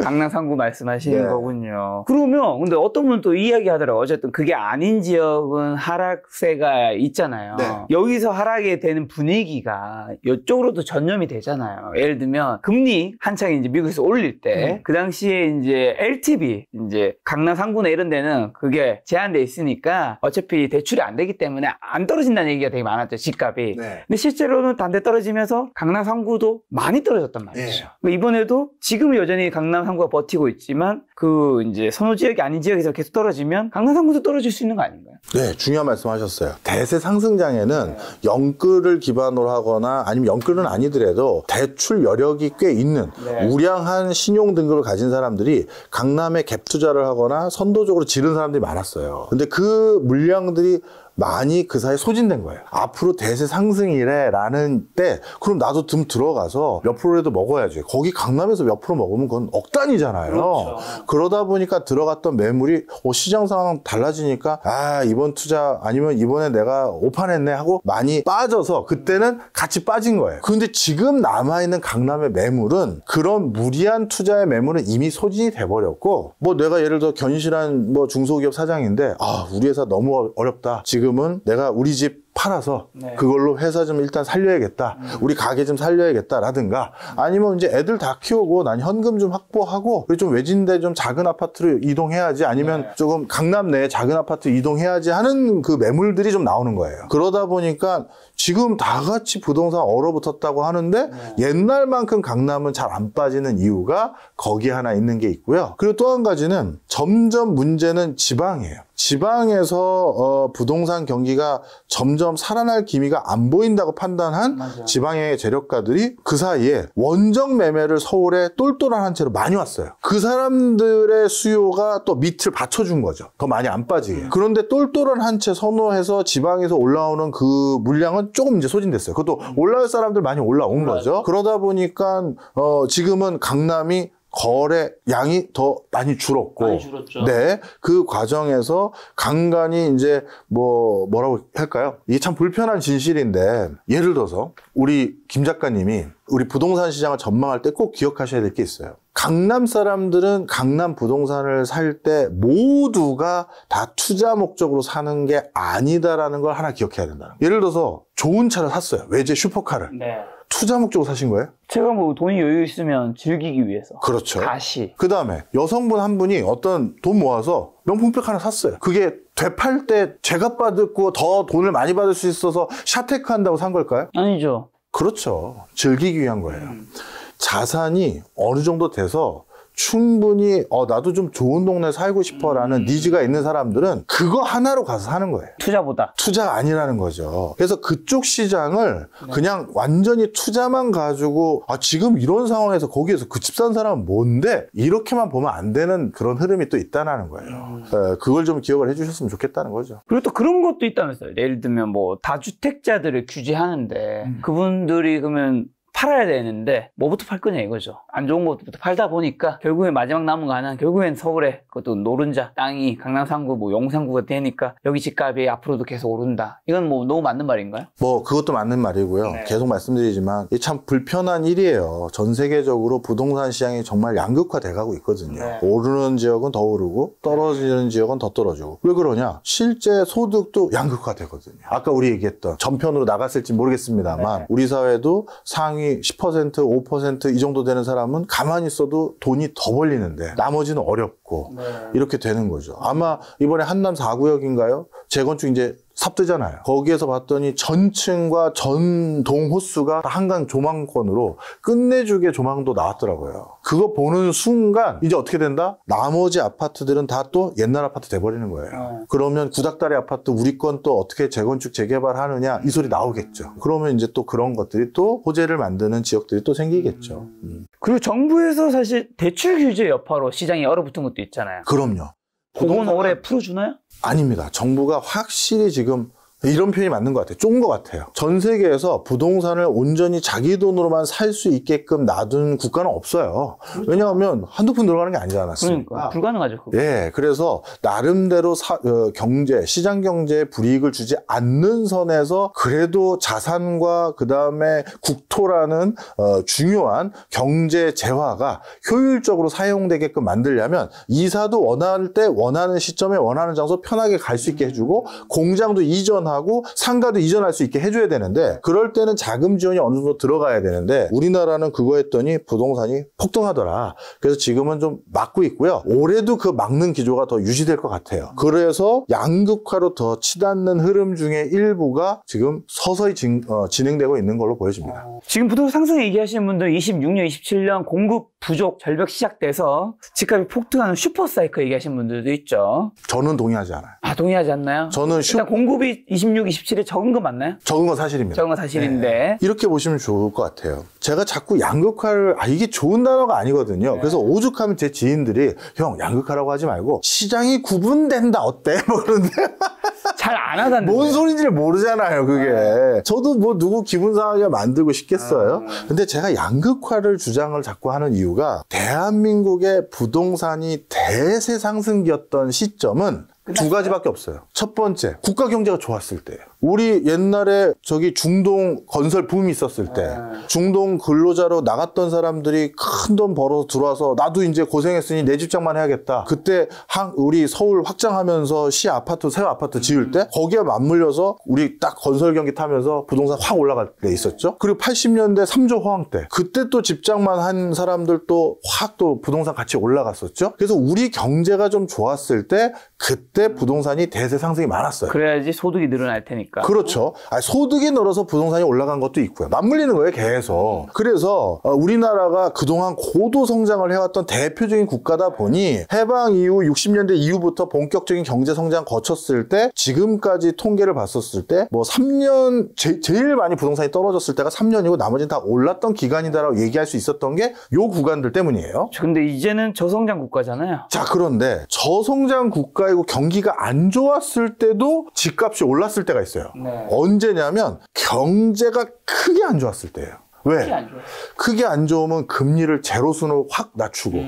강남 3구 말씀하시는 네. 거군요. 그러면 근데 어떤 분은 또 이야기 하더라고요. 어쨌든 그게 아닌 지역은 하락세가 있잖아요. 네. 여기서 하락이 되는 분위기가 이쪽으로도 전염이 되잖아요. 예를 들면 금리 한창 이제 미국에서 올릴 때 그 당시에 이제 LTV 이제 강남 3구나 이런 데는 그게 제한돼 있으니까 어차피 대출이 안 되기 때문에 안 떨어진다는 얘기가 되게 많았죠. 집값이. 네. 근데 실제로는 단대 떨어지면서 강남 3구도 많이 떨어졌단 말이죠. 네. 이번에도 지금은 여전히 강남 3구가 버티고 있지만 그 이제 선호 지역이 아닌 지역에서 계속 떨어지면 강남 3구도 떨어질 수 있는 거 아닌가요? 네, 중요한 말씀 하셨어요. 대세 상승장에는 영끌을 기반으로 하거나 아니면 영끌은 아니더라도 대출 여력이 꽤 있는 우량한 신용 등급을 가진 사람들이 강남에 갭 투자를 하거나 선도적으로 지른 사람들이 많았어요. 근데 그 물량들이 많이 그 사이에 소진된 거예요. 앞으로 대세 상승이래 라는 때 그럼 나도 좀 들어가서 몇 프로라도 먹어야지. 거기 강남에서 몇 프로 먹으면 그건 억 단위잖아요. 그렇죠. 그러다 보니까 들어갔던 매물이 시장 상황 달라지니까 이번 투자 아니면 이번에 내가 오판했네 하고 많이 빠져서 그때는 같이 빠진 거예요. 근데 지금 남아있는 강남의 매물은 그런 무리한 투자의 매물은 이미 소진이 돼버렸고 뭐 내가 예를 들어 견실한 뭐 중소기업 사장인데 우리 회사 너무 어렵다. 지금은 내가 우리 집 팔아서 그걸로 회사 좀 일단 살려야겠다. 우리 가게 좀 살려야겠다라든가 아니면 이제 애들 다 키우고 난 현금 좀 확보하고 그리고 좀 외진데 좀 작은 아파트로 이동해야지 아니면 조금 강남 내에 작은 아파트 이동해야지 하는 그 매물들이 좀 나오는 거예요. 그러다 보니까 지금 다 같이 부동산 얼어붙었다고 하는데 옛날만큼 강남은 잘 안 빠지는 이유가 거기 하나 있는 게 있고요. 그리고 또 한 가지는 점점 문제는 지방이에요. 지방에서 부동산 경기가 점점 살아날 기미가 안 보인다고 판단한 지방의 재력가들이 그 사이에 원정 매매를 서울에 똘똘한 한 채로 많이 왔어요. 그 사람들의 수요가 또 밑을 받쳐준 거죠. 더 많이 안 빠지게. 그런데 똘똘한 한 채 선호해서 지방에서 올라오는 그 물량은 조금 이제 소진됐어요. 그것도 올라올 사람들 많이 올라온 거죠. 그러다 보니까 지금은 강남이 거래 양이 더 많이 줄었고, 많이 줄었죠. 네, 그 과정에서 간간히 이제 뭐라고 할까요? 이게 참 불편한 진실인데 예를 들어서 우리 김 작가님이 우리 부동산 시장을 전망할 때 꼭 기억하셔야 될 게 있어요. 강남 사람들은 강남 부동산을 살 때 모두가 다 투자 목적으로 사는 게 아니다라는 걸 하나 기억해야 된다. 예를 들어서 좋은 차를 샀어요. 외제 슈퍼카를. 네. 투자 목적으로 사신 거예요? 제가 뭐 돈이 여유 있으면 즐기기 위해서. 그렇죠. 다시. 그 다음에 여성분 한 분이 어떤 돈 모아서 명품백 하나 샀어요. 그게 되팔 때 제값 받고 더 돈을 많이 받을 수 있어서 샤테크 한다고 산 걸까요? 아니죠. 그렇죠. 즐기기 위한 거예요. 자산이 어느 정도 돼서 충분히 나도 좀 좋은 동네 살고 싶어라는 니즈가 있는 사람들은 그거 하나로 가서 사는 거예요. 투자가 아니라는 거죠. 그래서 그쪽 시장을 그냥 완전히 투자만 가지고 지금 이런 상황에서 거기에서 그 집 산 사람은 뭔데? 이렇게만 보면 안 되는 그런 흐름이 또 있다는 거예요. 그걸 좀 기억을 해주셨으면 좋겠다는 거죠. 그리고 또 그런 것도 있다면서요. 예를 들면 뭐 다주택자들을 규제하는데 그분들이 그러면 팔아야 되는데 뭐부터 팔 거냐 이거죠. 안 좋은 것부터 팔다 보니까 결국엔 마지막 남은 거 하나는 결국엔 서울에 그것도 노른자 땅이 강남 3구 뭐 용산구가 되니까 여기 집값이 앞으로도 계속 오른다. 이건 뭐 너무 맞는 말인가요? 뭐 그것도 맞는 말이고요. 네. 계속 말씀드리지만 이게 참 불편한 일이에요. 전 세계적으로 부동산 시장이 정말 양극화돼 가고 있거든요. 네. 오르는 지역은 더 오르고 떨어지는 지역은 더 떨어지고. 왜 그러냐? 실제 소득도 양극화되거든요. 아까 우리 얘기했던 전편으로 나갔을지 모르겠습니다만 네. 우리 사회도 상위 10%, 5% 이 정도 되는 사람은 가만히 있어도 돈이 더 벌리는데 나머지는 어렵고 이렇게 되는 거죠. 아마 이번에 한남 4구역인가요? 재건축 이제 삽뜨잖아요. 거기에서 봤더니 전층과 전동 호수가 한강 조망권으로 끝내주게 조망도 나왔더라고요. 그거 보는 순간 이제 어떻게 된다? 나머지 아파트들은 다 또 옛날 아파트 돼버리는 거예요. 그러면 구닥다리 아파트 우리 건 또 어떻게 재건축 재개발하느냐 이 소리 나오겠죠. 그러면 이제 또 그런 것들이 또 호재를 만드는 지역들이 또 생기겠죠. 그리고 정부에서 사실 대출 규제 여파로 시장이 얼어붙은 것도 있잖아요. 그럼요. 그건 올해 풀어주나요? 아닙니다. 정부가 확실히 지금 이런 표현이 맞는 것 같아요. 쫀 것 같아요. 전 세계에서 부동산을 온전히 자기 돈으로만 살 수 있게끔 놔둔 국가는 없어요. 왜냐하면 한두 푼 들어가는 게 아니지 않았습니까? 그러니까 불가능하죠. 그거. 예, 그래서 나름대로 경제, 시장 경제에 불이익을 주지 않는 선에서 그래도 자산과 그 다음에 국토라는 중요한 경제 재화가 효율적으로 사용되게끔 만들려면 이사도 원할 때 원하는 시점에 원하는 장소 편하게 갈 수 있게 해주고 공장도 이전하고 상가도 이전할 수 있게 해줘야 되는데 그럴 때는 자금 지원이 어느 정도 들어가야 되는데 우리나라는 그거 했더니 부동산이 폭등하더라. 그래서 지금은 좀 막고 있고요. 올해도 그 막는 기조가 더 유지될 것 같아요. 그래서 양극화로 더 치닫는 흐름 중에 일부가 지금 서서히 진행되고 있는 걸로 보여집니다. 지금 부동산 상승 얘기하시는 분들 26년, 27년 공급 부족 절벽 시작돼서 집값이 폭등하는 슈퍼사이클 얘기하시는 분들도 있죠. 저는 동의하지 않아요. 아, 동의하지 않나요? 저는 일단 공급이 26, 27에 적은 건 맞나요? 적은 건 사실입니다. 적은 건 사실인데. 네. 이렇게 보시면 좋을 것 같아요. 제가 자꾸 양극화를 이게 좋은 단어가 아니거든요. 네. 그래서 오죽하면 제 지인들이 형 양극화라고 하지 말고 시장이 구분된다 어때? 뭐 그런데 잘 안 하던데. 뭔 소리인지를 모르잖아요, 그게. 저도 뭐 누구 기분 상하게 만들고 싶겠어요. 근데 제가 양극화를 주장을 자꾸 하는 이유가 대한민국의 부동산이 대세 상승기였던 시점은 두 가지밖에 없어요. 첫 번째, 국가 경제가 좋았을 때예요. 우리 옛날에 저기 중동 건설 붐이 있었을 때 중동 근로자로 나갔던 사람들이 큰 돈 벌어서 들어와서 나도 이제 고생했으니 내 집장만 해야겠다. 그때 우리 서울 확장하면서 시 아파트, 새 아파트 지을 때 거기에 맞물려서 우리 딱 건설 경기 타면서 부동산 확 올라갈 때 있었죠. 그리고 80년대 3조 호황 때 그때 또 집장만 한 사람들도 확 또 부동산 같이 올라갔었죠. 그래서 우리 경제가 좀 좋았을 때 그때 부동산이 대세 상승이 많았어요. 그래야지 소득이 늘어날 테니까. 그렇죠. 소득이 늘어서 부동산이 올라간 것도 있고요. 맞물리는 거예요, 계속. 그래서 우리나라가 그동안 고도 성장을 해왔던 대표적인 국가다 보니 해방 이후 60년대 이후부터 본격적인 경제 성장 거쳤을 때 지금까지 통계를 봤었을 때 뭐 3년 제일 많이 부동산이 떨어졌을 때가 3년이고 나머지는 다 올랐던 기간이다라고 얘기할 수 있었던 게 요 구간들 때문이에요. 근데 이제는 저성장 국가잖아요. 자, 그런데 저성장 국가이고 경기가 안 좋았을 때도 집값이 올랐을 때가 있어요. 네. 언제냐면 경제가 크게 안 좋았을 때예요. 왜? 크게 안 좋으면 금리를 제로순으로 확 낮추고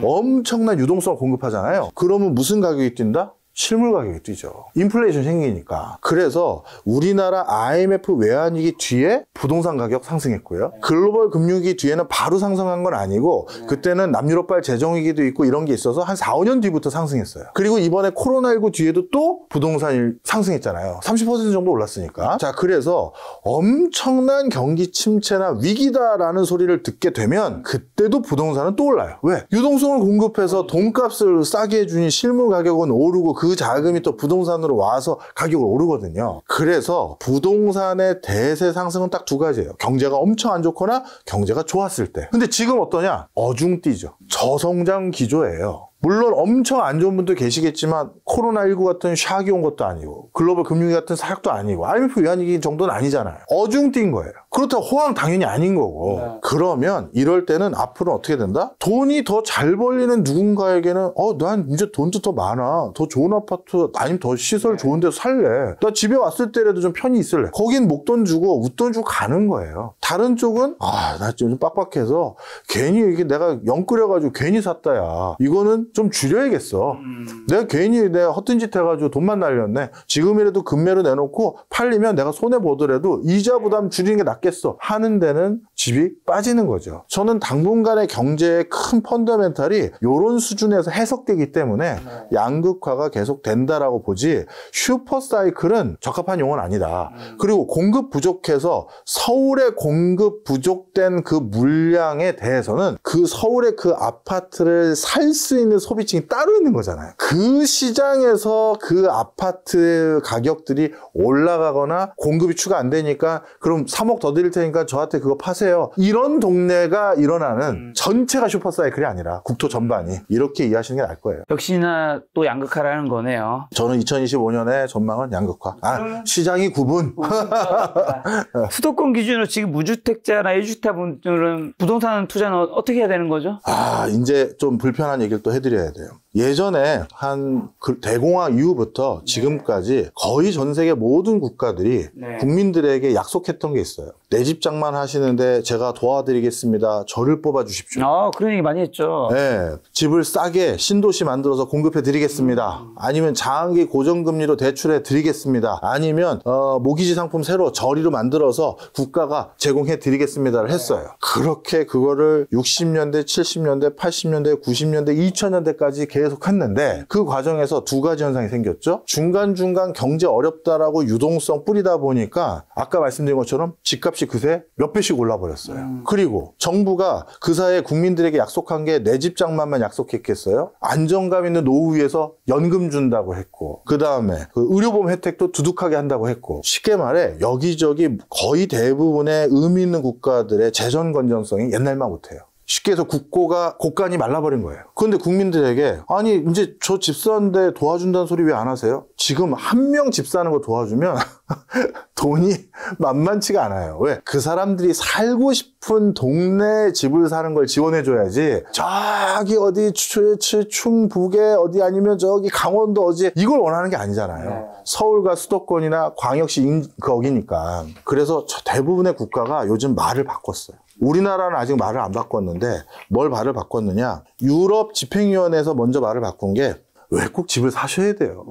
엄청난 유동성을 공급하잖아요. 그러면 무슨 가격이 뛴다? 실물 가격이 뛰죠. 인플레이션 생기니까. 그래서 우리나라 IMF 외환위기 뒤에 부동산 가격 상승했고요. 글로벌 금융위기 뒤에는 바로 상승한 건 아니고 그때는 남유럽발 재정위기도 있고 이런 게 있어서 한 4, 5년 뒤부터 상승했어요. 그리고 이번에 코로나19 뒤에도 또 부동산이 상승했잖아요. 30% 정도 올랐으니까. 자, 그래서 엄청난 경기 침체나 위기다라는 소리를 듣게 되면 그때도 부동산은 또 올라요. 왜? 유동성을 공급해서 돈값을 싸게 해주니 실물 가격은 오르고 그 자금이 또 부동산으로 와서 가격을 오르거든요. 그래서 부동산의 대세 상승은 딱 두 가지예요. 경제가 엄청 안 좋거나 경제가 좋았을 때. 근데 지금 어떠냐? 어중뛰죠. 저성장 기조예요. 물론 엄청 안 좋은 분도 계시겠지만 코로나19 같은 샥이 온 것도 아니고 글로벌 금융위 같은 사약도 아니고 IMF 위안위기 정도는 아니잖아요. 어중뛴 거예요. 그렇다고 호황 당연히 아닌 거고. 네. 그러면 이럴 때는 앞으로 어떻게 된다? 돈이 더 잘 벌리는 누군가에게는 난 이제 돈도 더 많아. 더 좋은 아파트 아니면 더 시설 좋은 데서 살래. 나 집에 왔을 때라도 좀 편히 있을래. 거긴 목돈 주고 웃돈 주고 가는 거예요. 다른 쪽은 나 좀 빡빡해서 괜히 이게 내가 영 끓여가지고 괜히 샀다야. 이거는 좀 줄여야겠어. 내가 허튼 짓 해가지고 돈만 날렸네. 지금이라도 금매로 내놓고 팔리면 내가 손해보더라도 이자 부담 줄이는 게 낫겠어 하는 데는 집이 빠지는 거죠. 저는 당분간의 경제의 큰 펀더멘탈이 이런 수준에서 해석되기 때문에 양극화가 계속 된다라고 보지 슈퍼사이클은 적합한 용어는 아니다. 그리고 공급 부족해서 서울에 공급 부족된 그 물량에 대해서는 그 서울의 그 아파트를 살 수 있는 소비층이 따로 있는 거잖아요. 그 시장에서 그 아파트 가격들이 올라가거나 공급이 추가 안 되니까 그럼 3억 더 드릴 테니까 저한테 그거 파세요. 이런 동네가 일어나는 전체가 슈퍼사이클이 아니라 국토 전반이 이렇게 이해하시는 게 나을 거예요. 역시나 또 양극화라는 거네요. 저는 2025년의 전망은 양극화. 시장이 구분. 수도권 기준으로 지금 무주택자나 1주택 분들은 부동산 투자는 어떻게 해야 되는 거죠? 이제 좀 불편한 얘기를 또 해드려야 돼요. 예전에 대공황 이후부터 지금까지 거의 전 세계 모든 국가들이 국민들에게 약속했던 게 있어요. 내 집 장만하시는데 제가 도와드리겠습니다. 저를 뽑아주십시오. 그런 얘기 많이 했죠. 네, 집을 싸게 신도시 만들어서 공급해 드리겠습니다. 아니면 장기 고정금리로 대출해 드리겠습니다. 아니면 모기지 상품 새로 저리로 만들어서 국가가 제공해 드리겠습니다를 했어요. 그렇게 그거를 60년대, 70년대, 80년대, 90년대, 2000년대까지 계속 했는데 그 과정에서 두 가지 현상이 생겼죠. 중간중간 경제 어렵다라고 유동성 뿌리다 보니까 아까 말씀드린 것처럼 집값이 그새 몇 배씩 올라버렸어요. 그리고 정부가 그 사이에 국민들에게 약속한 게 내 집 장만만 약속했겠어요? 안정감 있는 노후위에서 연금 준다고 했고 그 다음에 그 의료보험 혜택도 두둑하게 한다고 했고 쉽게 말해 여기저기 거의 대부분의 의미 있는 국가들의 재정 건전성이 옛날만 못해요. 쉽게 해서 국고가 곳간이 말라버린 거예요. 그런데 국민들에게 아니 이제 저 집 사는데 도와준다는 소리 왜 안 하세요? 지금 한 명 집 사는 거 도와주면 돈이 만만치가 않아요. 왜? 그 사람들이 살고 싶은 동네에 집을 사는 걸 지원해줘야지 저기 어디 충북에 어디 아니면 저기 강원도 어디에 이걸 원하는 게 아니잖아요. 서울과 수도권이나 광역시 거기니까. 그래서 대부분의 국가가 요즘 말을 바꿨어요. 우리나라는 아직 말을 안 바꿨는데 뭘 말을 바꿨느냐. 유럽 집행위원회에서 먼저 말을 바꾼 게 왜 꼭 집을 사셔야 돼요.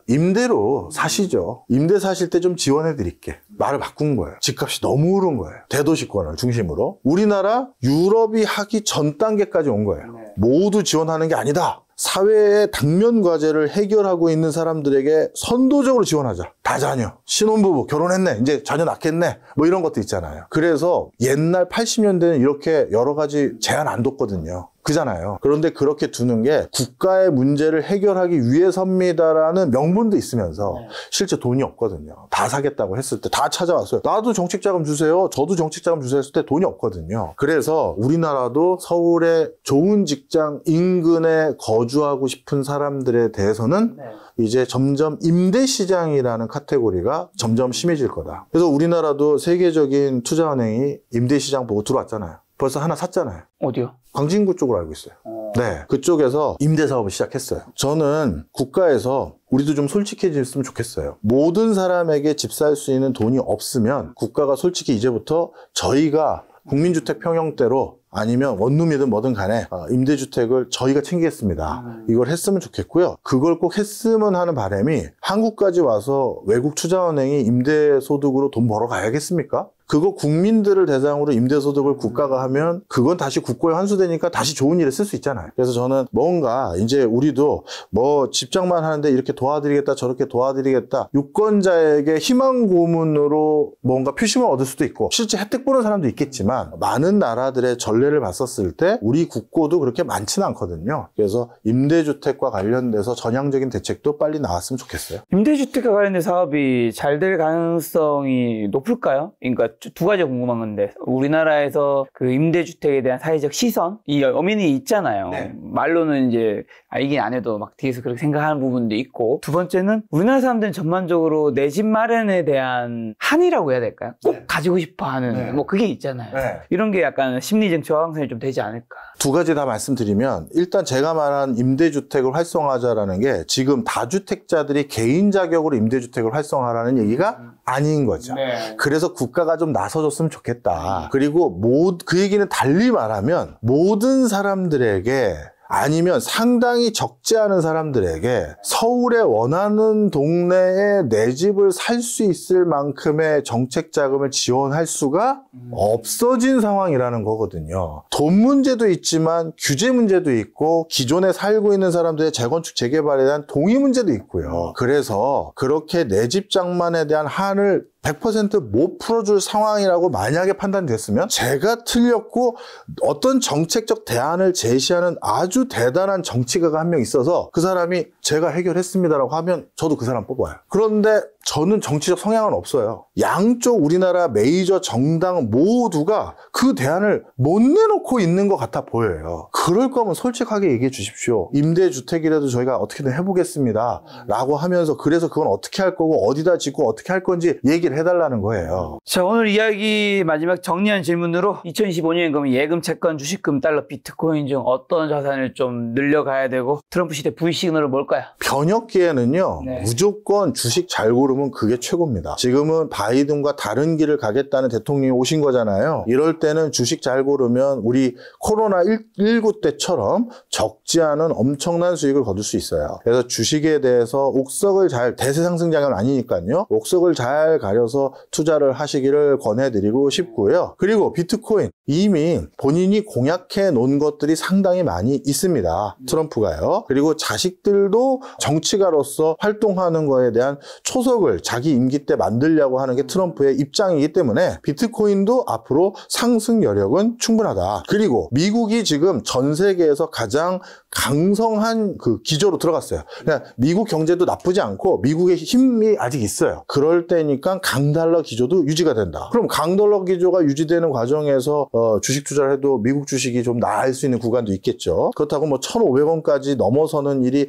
임대로 사시죠. 임대 사실 때 좀 지원해 드릴게. 말을 바꾼 거예요. 집값이 너무 오른 거예요. 대도시권을 중심으로. 우리나라 유럽이 하기 전 단계까지 온 거예요. 모두 지원하는 게 아니다. 사회의 당면 과제를 해결하고 있는 사람들에게 선도적으로 지원하자. 다자녀, 신혼부부, 결혼했네, 이제 자녀 낳겠네, 뭐 이런 것도 있잖아요. 그래서 옛날 80년대는 이렇게 여러 가지 제한 안 뒀거든요. 그잖아요. 그런데 그렇게 두는 게 국가의 문제를 해결하기 위해서입니다라는 명분도 있으면서 실제 돈이 없거든요. 다 사겠다고 했을 때 다 찾아왔어요. 나도 정책자금 주세요. 저도 정책자금 주세요 했을 때 돈이 없거든요. 그래서 우리나라도 서울의 좋은 직장 인근에 거주하고 싶은 사람들에 대해서는 이제 점점 임대시장이라는 카테고리가 점점 심해질 거다. 그래서 우리나라도 세계적인 투자은행이 임대시장 보고 들어왔잖아요. 벌써 하나 샀잖아요. 어디요? 광진구 쪽으로 알고 있어요. 네, 그쪽에서 임대사업을 시작했어요. 저는 국가에서 우리도 좀 솔직해졌으면 좋겠어요. 모든 사람에게 집 살 수 있는 돈이 없으면 국가가 솔직히 이제부터 저희가 국민주택 평형대로 아니면 원룸이든 뭐든 간에 임대주택을 저희가 챙기겠습니다. 이걸 했으면 좋겠고요. 그걸 꼭 했으면 하는 바람이 한국까지 와서 외국 투자은행이 임대소득으로 돈 벌어 가야겠습니까? 그거 국민들을 대상으로 임대소득을 국가가 하면 그건 다시 국고에 환수되니까 다시 좋은 일에 쓸 수 있잖아요. 그래서 저는 뭔가 이제 우리도 뭐 집장만 하는데 이렇게 도와드리겠다 저렇게 도와드리겠다 유권자에게 희망 고문으로 뭔가 표심을 얻을 수도 있고 실제 혜택 보는 사람도 있겠지만 많은 나라들의 전례를 봤었을 때 우리 국고도 그렇게 많지는 않거든요. 그래서 임대주택과 관련돼서 전향적인 대책도 빨리 나왔으면 좋겠어요. 임대주택과 관련된 사업이 잘 될 가능성이 높을까요? 그러니까 두 가지가 궁금한 건데 우리나라에서 그 임대주택에 대한 사회적 시선 이 엄연히 있잖아요. 네. 말로는 이제 이게 안 해도 막 뒤에서 그렇게 생각하는 부분도 있고 두 번째는 우리나라 사람들은 전반적으로 내 집 마련에 대한 한이라고 해야 될까요? 꼭 네. 가지고 싶어하는 네. 뭐 그게 있잖아요. 네. 이런 게 약간 심리적 저항성이 좀 되지 않을까. 두 가지 다 말씀드리면 일단 제가 말한 임대주택을 활성화하자라는 게 지금 다주택자들이 개인 자격으로 임대주택을 활성화하라는 얘기가 아닌 거죠. 네. 그래서 국가가 좀 나서줬으면 좋겠다. 그리고 그 얘기는 달리 말하면 모든 사람들에게 아니면 상당히 적지 않은 사람들에게 서울에 원하는 동네에 내 집을 살 수 있을 만큼의 정책 자금을 지원할 수가 없어진 상황이라는 거거든요. 돈 문제도 있지만 규제 문제도 있고 기존에 살고 있는 사람들의 재건축 재개발에 대한 동의 문제도 있고요. 그래서 그렇게 내 집 장만에 대한 한을 100% 못 풀어줄 상황이라고 만약에 판단됐으면 제가 틀렸고 어떤 정책적 대안을 제시하는 아주 대단한 정치가가 한 명 있어서 그 사람이 제가 해결했습니다라고 하면 저도 그 사람 뽑아요. 그런데 저는 정치적 성향은 없어요. 양쪽 우리나라 메이저 정당 모두가 그 대안을 못 내놓고 있는 것 같아 보여요. 그럴 거면 솔직하게 얘기해 주십시오. 임대주택이라도 저희가 어떻게든 해보겠습니다 라고 하면서 그래서 그건 어떻게 할 거고 어디다 짓고 어떻게 할 건지 얘기를 해달라는 거예요. 자, 오늘 이야기 마지막 정리한 질문으로 2025년 그러면 예금, 채권, 주식금, 달러, 비트코인 중 어떤 자산을 좀 늘려가야 되고 트럼프 시대 V 시그널은 뭘까요? 변혁기에는요. 네. 무조건 주식 잘 고르면 그게 최고입니다. 지금은 바이든과 다른 길을 가겠다는 대통령이 오신 거잖아요. 이럴 때는 주식 잘 고르면 우리 코로나19 때처럼 적지 않은 엄청난 수익을 거둘 수 있어요. 그래서 주식에 대해서 옥석을 잘, 대세상승장은 아니니까요. 옥석을 잘 가려서 투자를 하시기를 권해드리고 싶고요. 그리고 비트코인 이미 본인이 공약해 놓은 것들이 상당히 많이 있습니다. 트럼프가요. 그리고 자식들도 정치가로서 활동하는 거에 대한 초석을 자기 임기 때 만들려고 하는 게 트럼프의 입장이기 때문에 비트코인도 앞으로 상승 여력은 충분하다. 그리고 미국이 지금 전 세계에서 가장 강성한 그 기조로 들어갔어요. 그냥 미국 경제도 나쁘지 않고 미국의 힘이 아직 있어요. 그럴 때니까 강달러 기조도 유지가 된다. 그럼 강달러 기조가 유지되는 과정에서 주식 투자를 해도 미국 주식이 좀 나을 수 있는 구간도 있겠죠. 그렇다고 뭐 1,500원까지 넘어서는 일이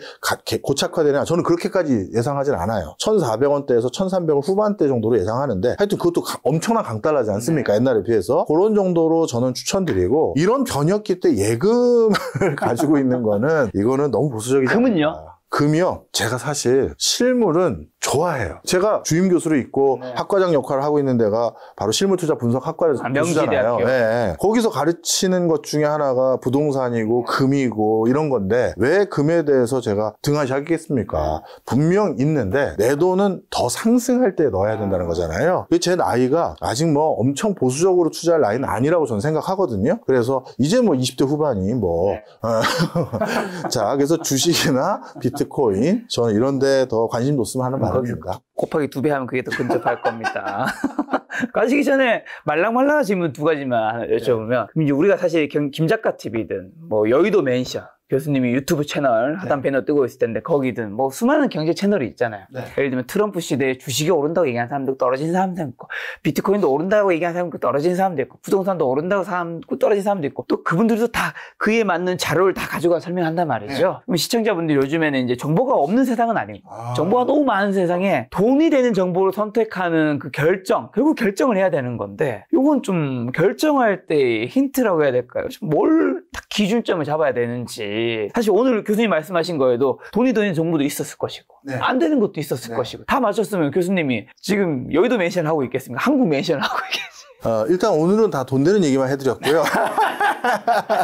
고착화되냐? 저는 그렇게까지 예상하진 않아요. 1,400원대에서 1,300원 후반대 정도로 예상하는데 하여튼 그것도 엄청난 강달러지 않습니까? 옛날에 비해서. 그런 정도로 저는 추천드리고 이런 변혁기 때 예금을 가지고 있는 거는 이거는 너무 보수적이지 않습니까? 금은요? 금이요? 제가 사실 실물은 좋아해요. 제가 주임 교수로 있고 학과장 역할을 하고 있는 데가 바로 실물투자 분석학과잖아요. 명지대학교. 네. 거기서 가르치는 것 중에 하나가 부동산이고 금이고 이런 건데 왜 금에 대해서 제가 등한시 하겠습니까? 분명 있는데 내 돈은 더 상승할 때 넣어야 된다는 거잖아요. 제 나이가 아직 뭐 엄청 보수적으로 투자할 나이는 아니라고 저는 생각하거든요. 그래서 이제 뭐 20대 후반이 뭐 자, 그래서 주식이나 비트코인 저는 이런 데 더 관심 뒀으면 하는 바람입니다. 곱하기 2배 하면 그게 더 근접할 겁니다. 가시기 전에 말랑말랑한 질문 두 가지만 여쭤보면 그럼 이제 우리가 사실 김작가 TV든 뭐 여의도 맨션 교수님이 유튜브 채널 하단 배너 뜨고 있을 텐데 거기든 뭐 수많은 경제 채널이 있잖아요. 예를 들면 트럼프 시대에 주식이 오른다고 얘기하는 사람도 떨어진 사람도 있고 비트코인도 오른다고 얘기하는 사람도 있고 떨어진 사람도 있고 부동산도 오른다고 떨어진 사람도 있고 또 그분들도 다 그에 맞는 자료를 다 가져가 설명한단 말이죠. 그럼 시청자분들 요즘에는 이제 정보가 없는 세상은 아닙니다. 정보가 너무 많은 세상에 돈이 되는 정보를 선택하는 그 결정, 결국 결정을 해야 되는 건데 이건 좀 결정할 때 힌트라고 해야 될까요? 뭘 딱 기준점을 잡아야 되는지 사실 오늘 교수님 말씀하신 거에도 돈이 되는 정보도 있었을 것이고 안 되는 것도 있었을 것이고 다 맞췄으면 교수님이 지금 여의도 맨션 하고 있겠습니까? 한국 맨션 하고 있겠지. 일단 오늘은 다 돈 되는 얘기만 해드렸고요.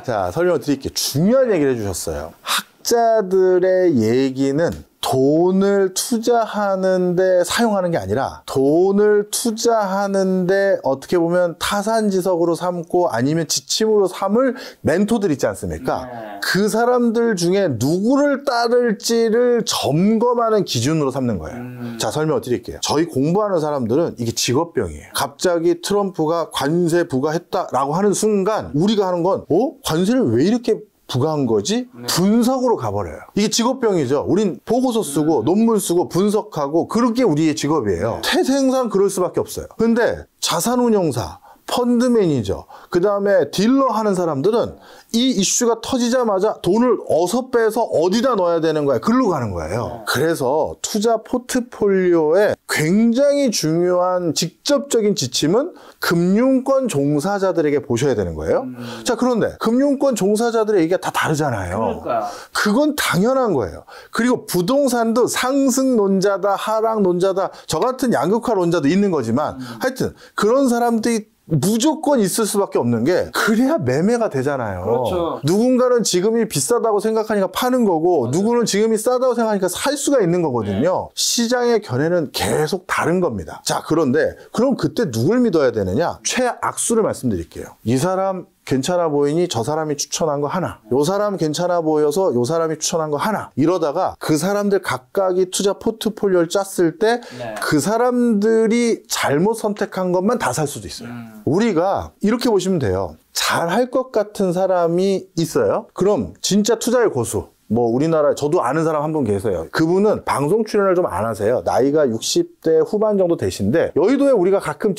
자, 설명을 드릴게요. 중요한 얘기를 해주셨어요. 학자들의 얘기는 돈을 투자하는데 사용하는 게 아니라 돈을 투자하는데 어떻게 보면 타산지석으로 삼고 아니면 지침으로 삼을 멘토들 있지 않습니까? 그 사람들 중에 누구를 따를지를 점검하는 기준으로 삼는 거예요. 자, 설명을 드릴게요. 저희 공부하는 사람들은 이게 직업병이에요. 갑자기 트럼프가 관세 부과했다라고 하는 순간 우리가 하는 건 관세를 왜 이렇게 부가한 거지? 분석으로 가버려요. 이게 직업병이죠. 우린 보고서 쓰고 논문 쓰고 분석하고 그렇게 우리의 직업이에요. 태생상 그럴 수밖에 없어요. 근데 자산운용사, 펀드 매니저, 그 다음에 딜러 하는 사람들은 이 이슈가 터지자마자 돈을 어서 빼서 어디다 넣어야 되는 거야. 글로 가는 거예요. 그래서 투자 포트폴리오에 굉장히 중요한 직접적인 지침은 금융권 종사자들에게 보셔야 되는 거예요. 자, 그런데 금융권 종사자들의 얘기가 다 다르잖아요. 그러니까요. 그건 당연한 거예요. 그리고 부동산도 상승론자다, 하락론자다, 저 같은 양극화론자도 있는 거지만 하여튼 그런 사람들이 무조건 있을 수밖에 없는 게 그래야 매매가 되잖아요. 그렇죠. 누군가는 지금이 비싸다고 생각하니까 파는 거고 누구는 지금이 싸다고 생각하니까 살 수가 있는 거거든요. 시장의 견해는 계속 다른 겁니다. 자, 그런데 그럼 그때 누굴 믿어야 되느냐? 최악수를 말씀드릴게요. 이 사람 괜찮아 보이니 저 사람이 추천한 거 하나, 요 사람 괜찮아 보여서 요 사람이 추천한 거 하나, 이러다가 그 사람들 각각이 투자 포트폴리오를 짰을 때 그 사람들이 잘못 선택한 것만 다 살 수도 있어요. 우리가 이렇게 보시면 돼요. 잘할 것 같은 사람이 있어요. 그럼 진짜 투자의 고수, 뭐 우리나라 저도 아는 사람 한 분 계세요. 그분은 방송 출연을 좀 안 하세요. 나이가 60대 후반 정도 되신데 여의도에 우리가 가끔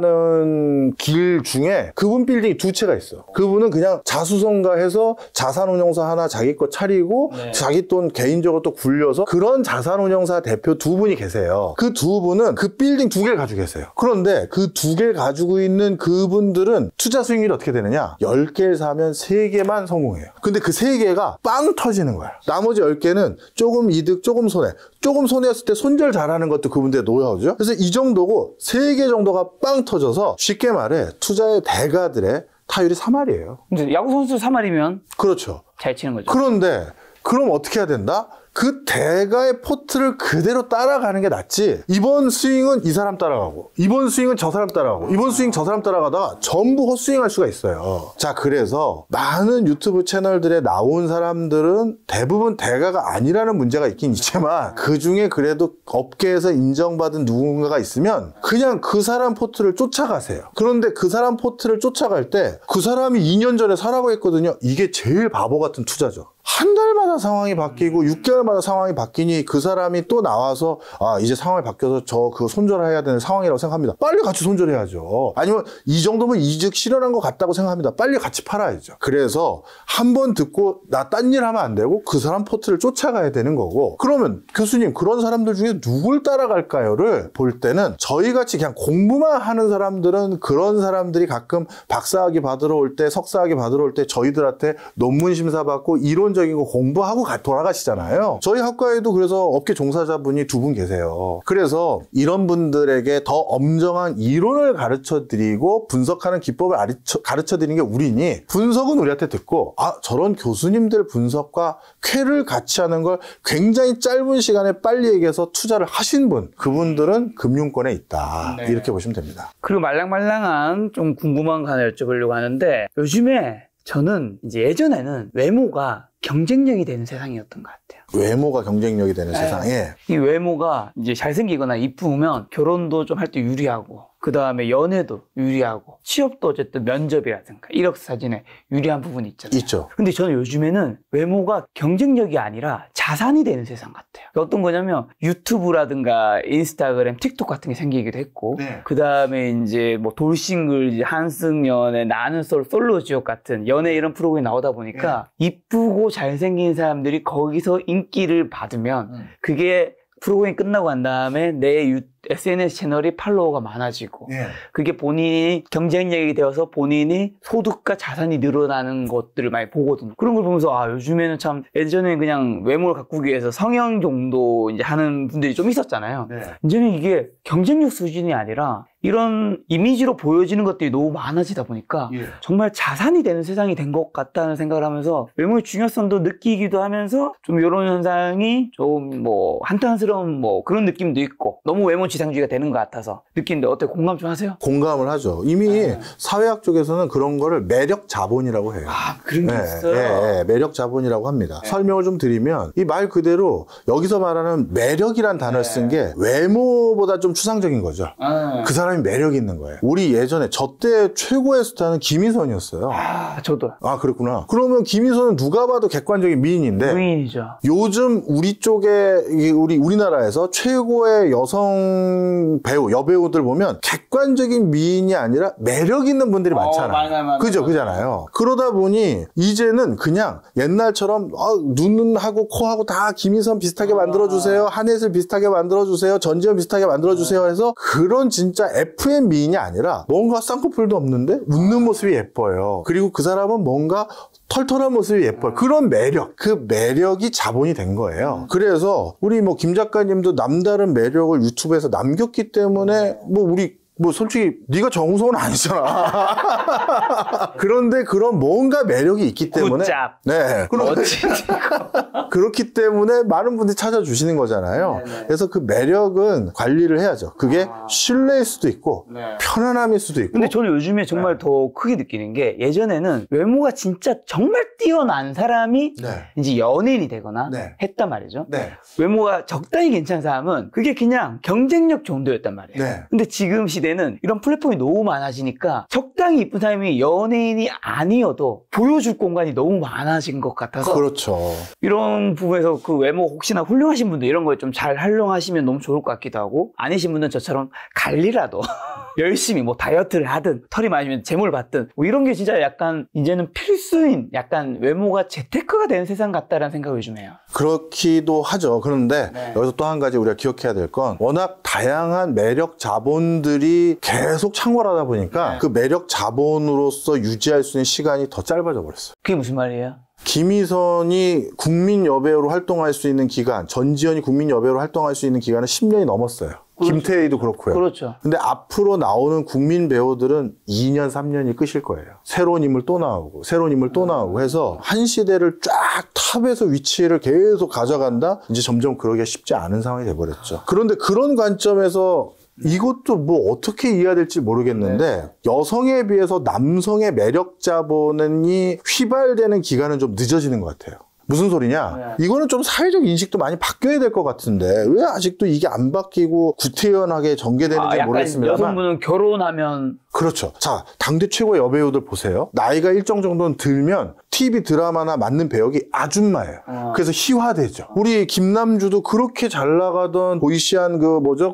지나가는 길 중에 그분 빌딩이 두 채가 있어. 그분은 그냥 자수성가해서 자산운용사 하나 자기 거 차리고 자기 돈 개인적으로 또 굴려서 그런 자산운용사 대표 두 분이 계세요. 그 두 분은 그 빌딩 두 개를 가지고 계세요. 그런데 그 두 개를 가지고 있는 그분들은 투자 수익률이 어떻게 되느냐? 10개를 사면 3개만 성공해요. 근데 그 3개가 빵 터지는 거야. 나머지 10개는 조금 이득, 조금 손해. 조금 손해였을 때 손절 잘하는 것도 그분들의 노하우죠. 그래서 이 정도고 3개 정도가 빵 터져서 쉽게 말해 투자의 대가들의 타율이 3할이에요. 근데 야구 선수 3할이면 그렇죠. 잘 치는 거죠. 그런데 그럼 어떻게 해야 된다? 그 대가의 포트를 그대로 따라가는 게 낫지. 이번 스윙은 이 사람 따라가고 이번 스윙은 저 사람 따라가고 이번 스윙 저 사람 따라가다가 전부 헛스윙할 수가 있어요. 자, 그래서 많은 유튜브 채널들에 나온 사람들은 대부분 대가가 아니라는 문제가 있긴 있지만 그중에 그래도 업계에서 인정받은 누군가가 있으면 그냥 그 사람 포트를 쫓아가세요. 그런데 그 사람 포트를 쫓아갈 때 그 사람이 2년 전에 사라고 했거든요. 이게 제일 바보 같은 투자죠. 한 달마다 상황이 바뀌고 6개월마다 상황이 바뀌니 그 사람이 또 나와서 아, 이제 상황이 바뀌어서 저 그거 손절해야 되는 상황이라고 생각합니다. 빨리 같이 손절해야죠. 아니면 이 정도면 이득 실현한 것 같다고 생각합니다. 빨리 같이 팔아야죠. 그래서 한 번 듣고 나 딴 일 하면 안 되고 그 사람 포트를 쫓아가야 되는 거고, 그러면 교수님 그런 사람들 중에 누굴 따라갈까요를 볼 때는 저희같이 그냥 공부만 하는 사람들은 그런 사람들이 가끔 박사학위 받으러 올 때, 석사학위 받으러 올 때 저희들한테 논문 심사 받고 이론적인 거 공부하고 돌아가시잖아요. 저희 학과에도 그래서 업계 종사자분이 2분 계세요. 그래서 이런 분들에게 더 엄정한 이론을 가르쳐 드리고 분석하는 기법을 가르쳐 드리는 게 우리니, 분석은 우리한테 듣고 아, 저런 교수님들 분석과 쾌를 같이 하는 걸 굉장히 짧은 시간에 빨리 얘기해서 투자를 하신 분, 그분들은 금융권에 있다. 네. 이렇게 보시면 됩니다. 그리고 말랑말랑한 좀 궁금한 거 하나 여쭤보려고 하는데, 요즘에 저는 이제 예전에는 외모가 경쟁력이 되는 세상이었던 것 같아요. 외모가 경쟁력이 되는 세상에, 이 외모가 이제 잘생기거나 이쁘면 결혼도 좀 할 때 유리하고, 그 다음에 연애도 유리하고, 취업도 어쨌든 면접이라든가 이력서 사진에 유리한 부분이 있잖아요. 있죠. 근데 저는 요즘에는 외모가 경쟁력이 아니라 자산이 되는 세상 같아요. 어떤 거냐면 유튜브라든가 인스타그램, 틱톡 같은 게 생기기도 했고, 그 다음에 이제 뭐 돌싱글, 한승연의 나는 솔로 지옥 같은 연애 이런 프로그램이 나오다 보니까 이쁘고 잘생긴 사람들이 거기서 인기를 받으면 그게 프로그램이 끝나고 난 다음에 내 SNS 채널이 팔로워가 많아지고, 그게 본인이 경쟁력이 되어서 본인이 소득과 자산이 늘어나는 것들을 많이 보거든요. 그런 걸 보면서 아, 요즘에는 참, 예전에는 그냥 외모를 가꾸기 위해서 성형 정도 이제 하는 분들이 좀 있었잖아요. 이제는 이게 경쟁력 수준이 아니라 이런 이미지로 보여지는 것들이 너무 많아지다 보니까 정말 자산이 되는 세상이 된 것 같다는 생각을 하면서 외모의 중요성도 느끼기도 하면서 좀 이런 현상이 좀 뭐 한탄스러운 뭐 그런 느낌도 있고, 너무 외모 지상주의가 되는 것 같아서 느끼는데 어때요? 공감 좀 하세요? 공감을 하죠. 이미 사회학 쪽에서는 그런 거를 매력 자본이라고 해요. 아, 그런 게 있어요? 네, 매력 자본이라고 합니다. 설명을 좀 드리면 이 말 그대로 여기서 말하는 매력이란 단어를 쓴 게 외모보다 좀 추상적인 거죠. 그 사람이 매력이 있는 거예요. 우리 예전에 저 때 최고의 스타는 김희선이었어요. 아, 저도. 아, 그렇구나. 그러면 김희선은 누가 봐도 객관적인 미인인데 미인이죠. 요즘 우리 쪽에 우리나라에서 최고의 여성 배우, 여배우들 보면 객관적인 미인이 아니라 매력 있는 분들이 많잖아요. 그잖아요. 그러다 보니 이제는 그냥 옛날처럼 눈하고 코하고 다 김희선 비슷하게 만들어주세요. 한혜슬 비슷하게 만들어주세요. 전지현 비슷하게 만들어주세요 해서 그런 진짜 FM 미인이 아니라 뭔가 쌍꺼풀도 없는데 웃는 모습이 예뻐요. 그리고 그 사람은 뭔가 털털한 모습이 예뻐요. 그런 매력, 그 매력이 자본이 된 거예요. 그래서 우리 뭐 김 작가님도 남다른 매력을 유튜브에서 남겼기 때문에 뭐 솔직히 네가 정우성은 아니잖아. 그런데 그런 뭔가 매력이 있기 때문에 굿잡. 네. 그렇기 때문에 많은 분들이 찾아주시는 거잖아요. 네네. 그래서 그 매력은 관리를 해야죠. 그게 신뢰일 수도 있고 편안함일 수도 있고. 근데 저는 요즘에 정말 더 크게 느끼는 게 예전에는 외모가 진짜 정말 뛰어난 사람이 이제 연예인이 되거나 했단 말이죠. 외모가 적당히 괜찮은 사람은 그게 그냥 경쟁력 정도였단 말이에요. 근데 지금 시대는 이런 플랫폼이 너무 많아지니까 적당히 이쁜 사람이 연예인이 아니어도 보여줄 공간이 너무 많아진 것 같아서 그렇죠. 이런 부분에서 그 외모 혹시나 훌륭하신 분들 이런 거에 좀 잘 활용하시면 너무 좋을 것 같기도 하고 아니신 분들은 저처럼 관리라도 열심히 뭐 다이어트를 하든 털이 많으면 재물 받든 뭐 이런 게 진짜 약간 이제는 필수인 약간 외모가 재테크가 되는 세상 같다라는 생각을 요즘 해요. 그렇기도 하죠. 그런데 여기서 또 한 가지 우리가 기억해야 될 건 워낙 다양한 매력 자본들이 계속 창궐하다 보니까 그 매력 자본으로서 유지할 수 있는 시간이 더 짧아져 버렸어요. 그게 무슨 말이에요? 김희선이 국민 여배우로 활동할 수 있는 기간, 전지현이 국민 여배우로 활동할 수 있는 기간은 10년이 넘었어요. 그렇죠. 김태희도 그렇고요. 그렇죠. 근데 앞으로 나오는 국민 배우들은 2년, 3년이 끝일 거예요. 새로운 인물 또 나오고, 새로운 인물 또 나오고 해서 한 시대를 쫙 탑에서 위치를 계속 가져간다? 이제 점점 그러기가 쉽지 않은 상황이 돼버렸죠. 그런데 그런 관점에서 이것도 뭐 어떻게 이해해야 될지 모르겠는데 여성에 비해서 남성의 매력 자본이 휘발되는 기간은 좀 늦어지는 것 같아요. 무슨 소리냐? 이거는 좀 사회적 인식도 많이 바뀌어야 될 것 같은데 왜 아직도 이게 안 바뀌고 구태연하게 전개되는지 모르겠습니다만 여성분은 결혼하면 그렇죠. 자, 당대 최고의 여배우들 보세요. 나이가 일정 정도는 들면 TV 드라마나 맞는 배역이 아줌마예요. 그래서 희화되죠. 우리 김남주도 그렇게 잘 나가던 보이시한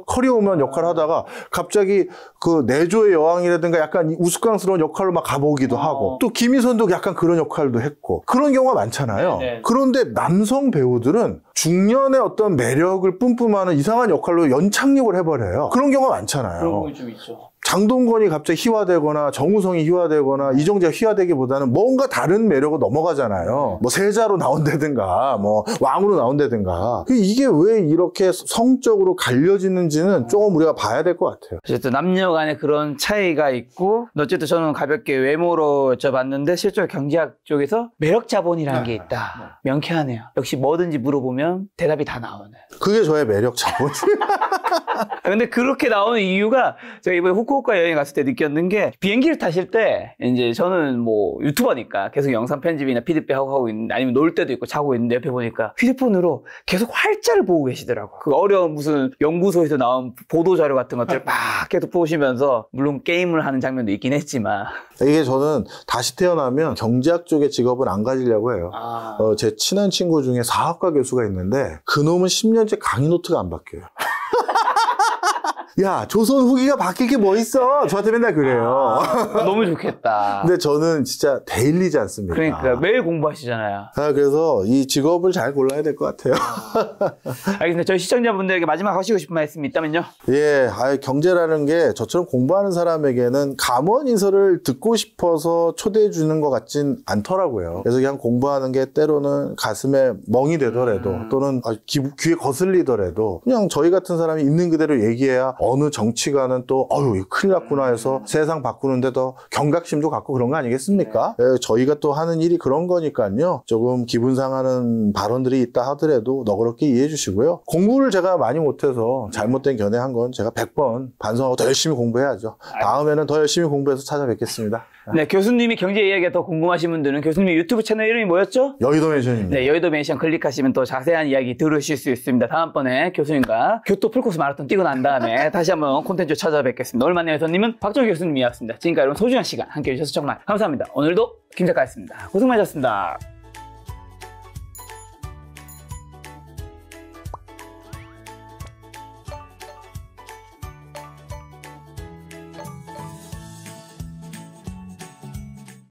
커리어우먼 역할을 하다가 갑자기 그 내조의 여왕이라든가 약간 우스꽝스러운 역할로 막 가보기도 하고 또 김희선도 약간 그런 역할도 했고 그런 경우가 많잖아요. 그런데 남성 배우들은 중년의 어떤 매력을 뿜뿜하는 이상한 역할로 연착륙을 해버려요. 그런 경우가 많잖아요. 그런 거 좀 있죠. 장동건이 갑자기 희화되거나 정우성이 희화되거나 이정재가 희화되기보다는 뭔가 다른 매력으로 넘어가잖아요. 뭐 세자로 나온다든가 뭐 왕으로 나온다든가. 이게 왜 이렇게 성적으로 갈려지는지는 조금 우리가 봐야 될 것 같아요. 어쨌든 남녀 간에 그런 차이가 있고 어쨌든 저는 가볍게 외모로 여쭤봤는데 실제로 경제학 쪽에서 매력 자본이라는 게 있다. 명쾌하네요. 역시 뭐든지 물어보면 대답이 다 나오네. 그게 저의 매력 자본이에요. 근데 그렇게 나오는 이유가 제가 이번에 후쿠오카 여행 갔을 때 느꼈는 게 비행기를 타실 때 이제 저는 뭐 유튜버니까 계속 영상 편집이나 피드백하고 있는데 아니면 놀 때도 있고 자고 있는데 옆에 보니까 휴대폰으로 계속 활자를 보고 계시더라고. 그 어려운 무슨 연구소에서 나온 보도자료 같은 것들 막 계속 보시면서 물론 게임을 하는 장면도 있긴 했지만 이게 저는 다시 태어나면 경제학 쪽의 직업은 안 가지려고 해요. 제 친한 친구 중에 사학과 교수가 있는데 그놈은 10년째 강의 노트가 안 바뀌어요. 야, 조선 후기가 바뀔 게 뭐 있어? 저한테 맨날 그래요. 너무 좋겠다. 근데 저는 진짜 데일리지 않습니까? 그러니까 매일 공부하시잖아요. 그래서 이 직업을 잘 골라야 될 것 같아요. 알겠습니다. 저희 시청자분들에게 마지막 하시고 싶은 말씀이 있다면요? 예, 경제라는 게 저처럼 공부하는 사람에게는 감언인설을 듣고 싶어서 초대해 주는 것 같진 않더라고요. 그래서 그냥 공부하는 게 때로는 가슴에 멍이 되더라도 또는 귀에 거슬리더라도 그냥 저희 같은 사람이 있는 그대로 얘기해야 어느 정치가는 또 이거 큰일 났구나 해서 세상 바꾸는데 더 경각심도 갖고 그런 거 아니겠습니까? 예, 저희가 또 하는 일이 그런 거니까요. 조금 기분 상하는 발언들이 있다 하더라도 너그럽게 이해해 주시고요. 공부를 제가 많이 못해서 잘못된 견해한 건 제가 100번 반성하고 더 열심히 공부해야죠. 다음에는 더 열심히 공부해서 찾아뵙겠습니다. 네, 교수님이 경제 이야기가 더 궁금하신 분들은 교수님 유튜브 채널 이름이 뭐였죠? 여의도 멘션입니다. 네, 여의도 멘션 클릭하시면 또 자세한 이야기 들으실 수 있습니다. 다음번에 교수님과 교토 풀코스 마라톤 뛰고 난 다음에 다시 한번 콘텐츠 찾아뵙겠습니다. 오늘 만난 교수님은 박정희 교수님이었습니다. 지금까지 여러분 소중한 시간 함께 해주셔서 정말 감사합니다. 오늘도 김 작가였습니다. 고생 많으셨습니다.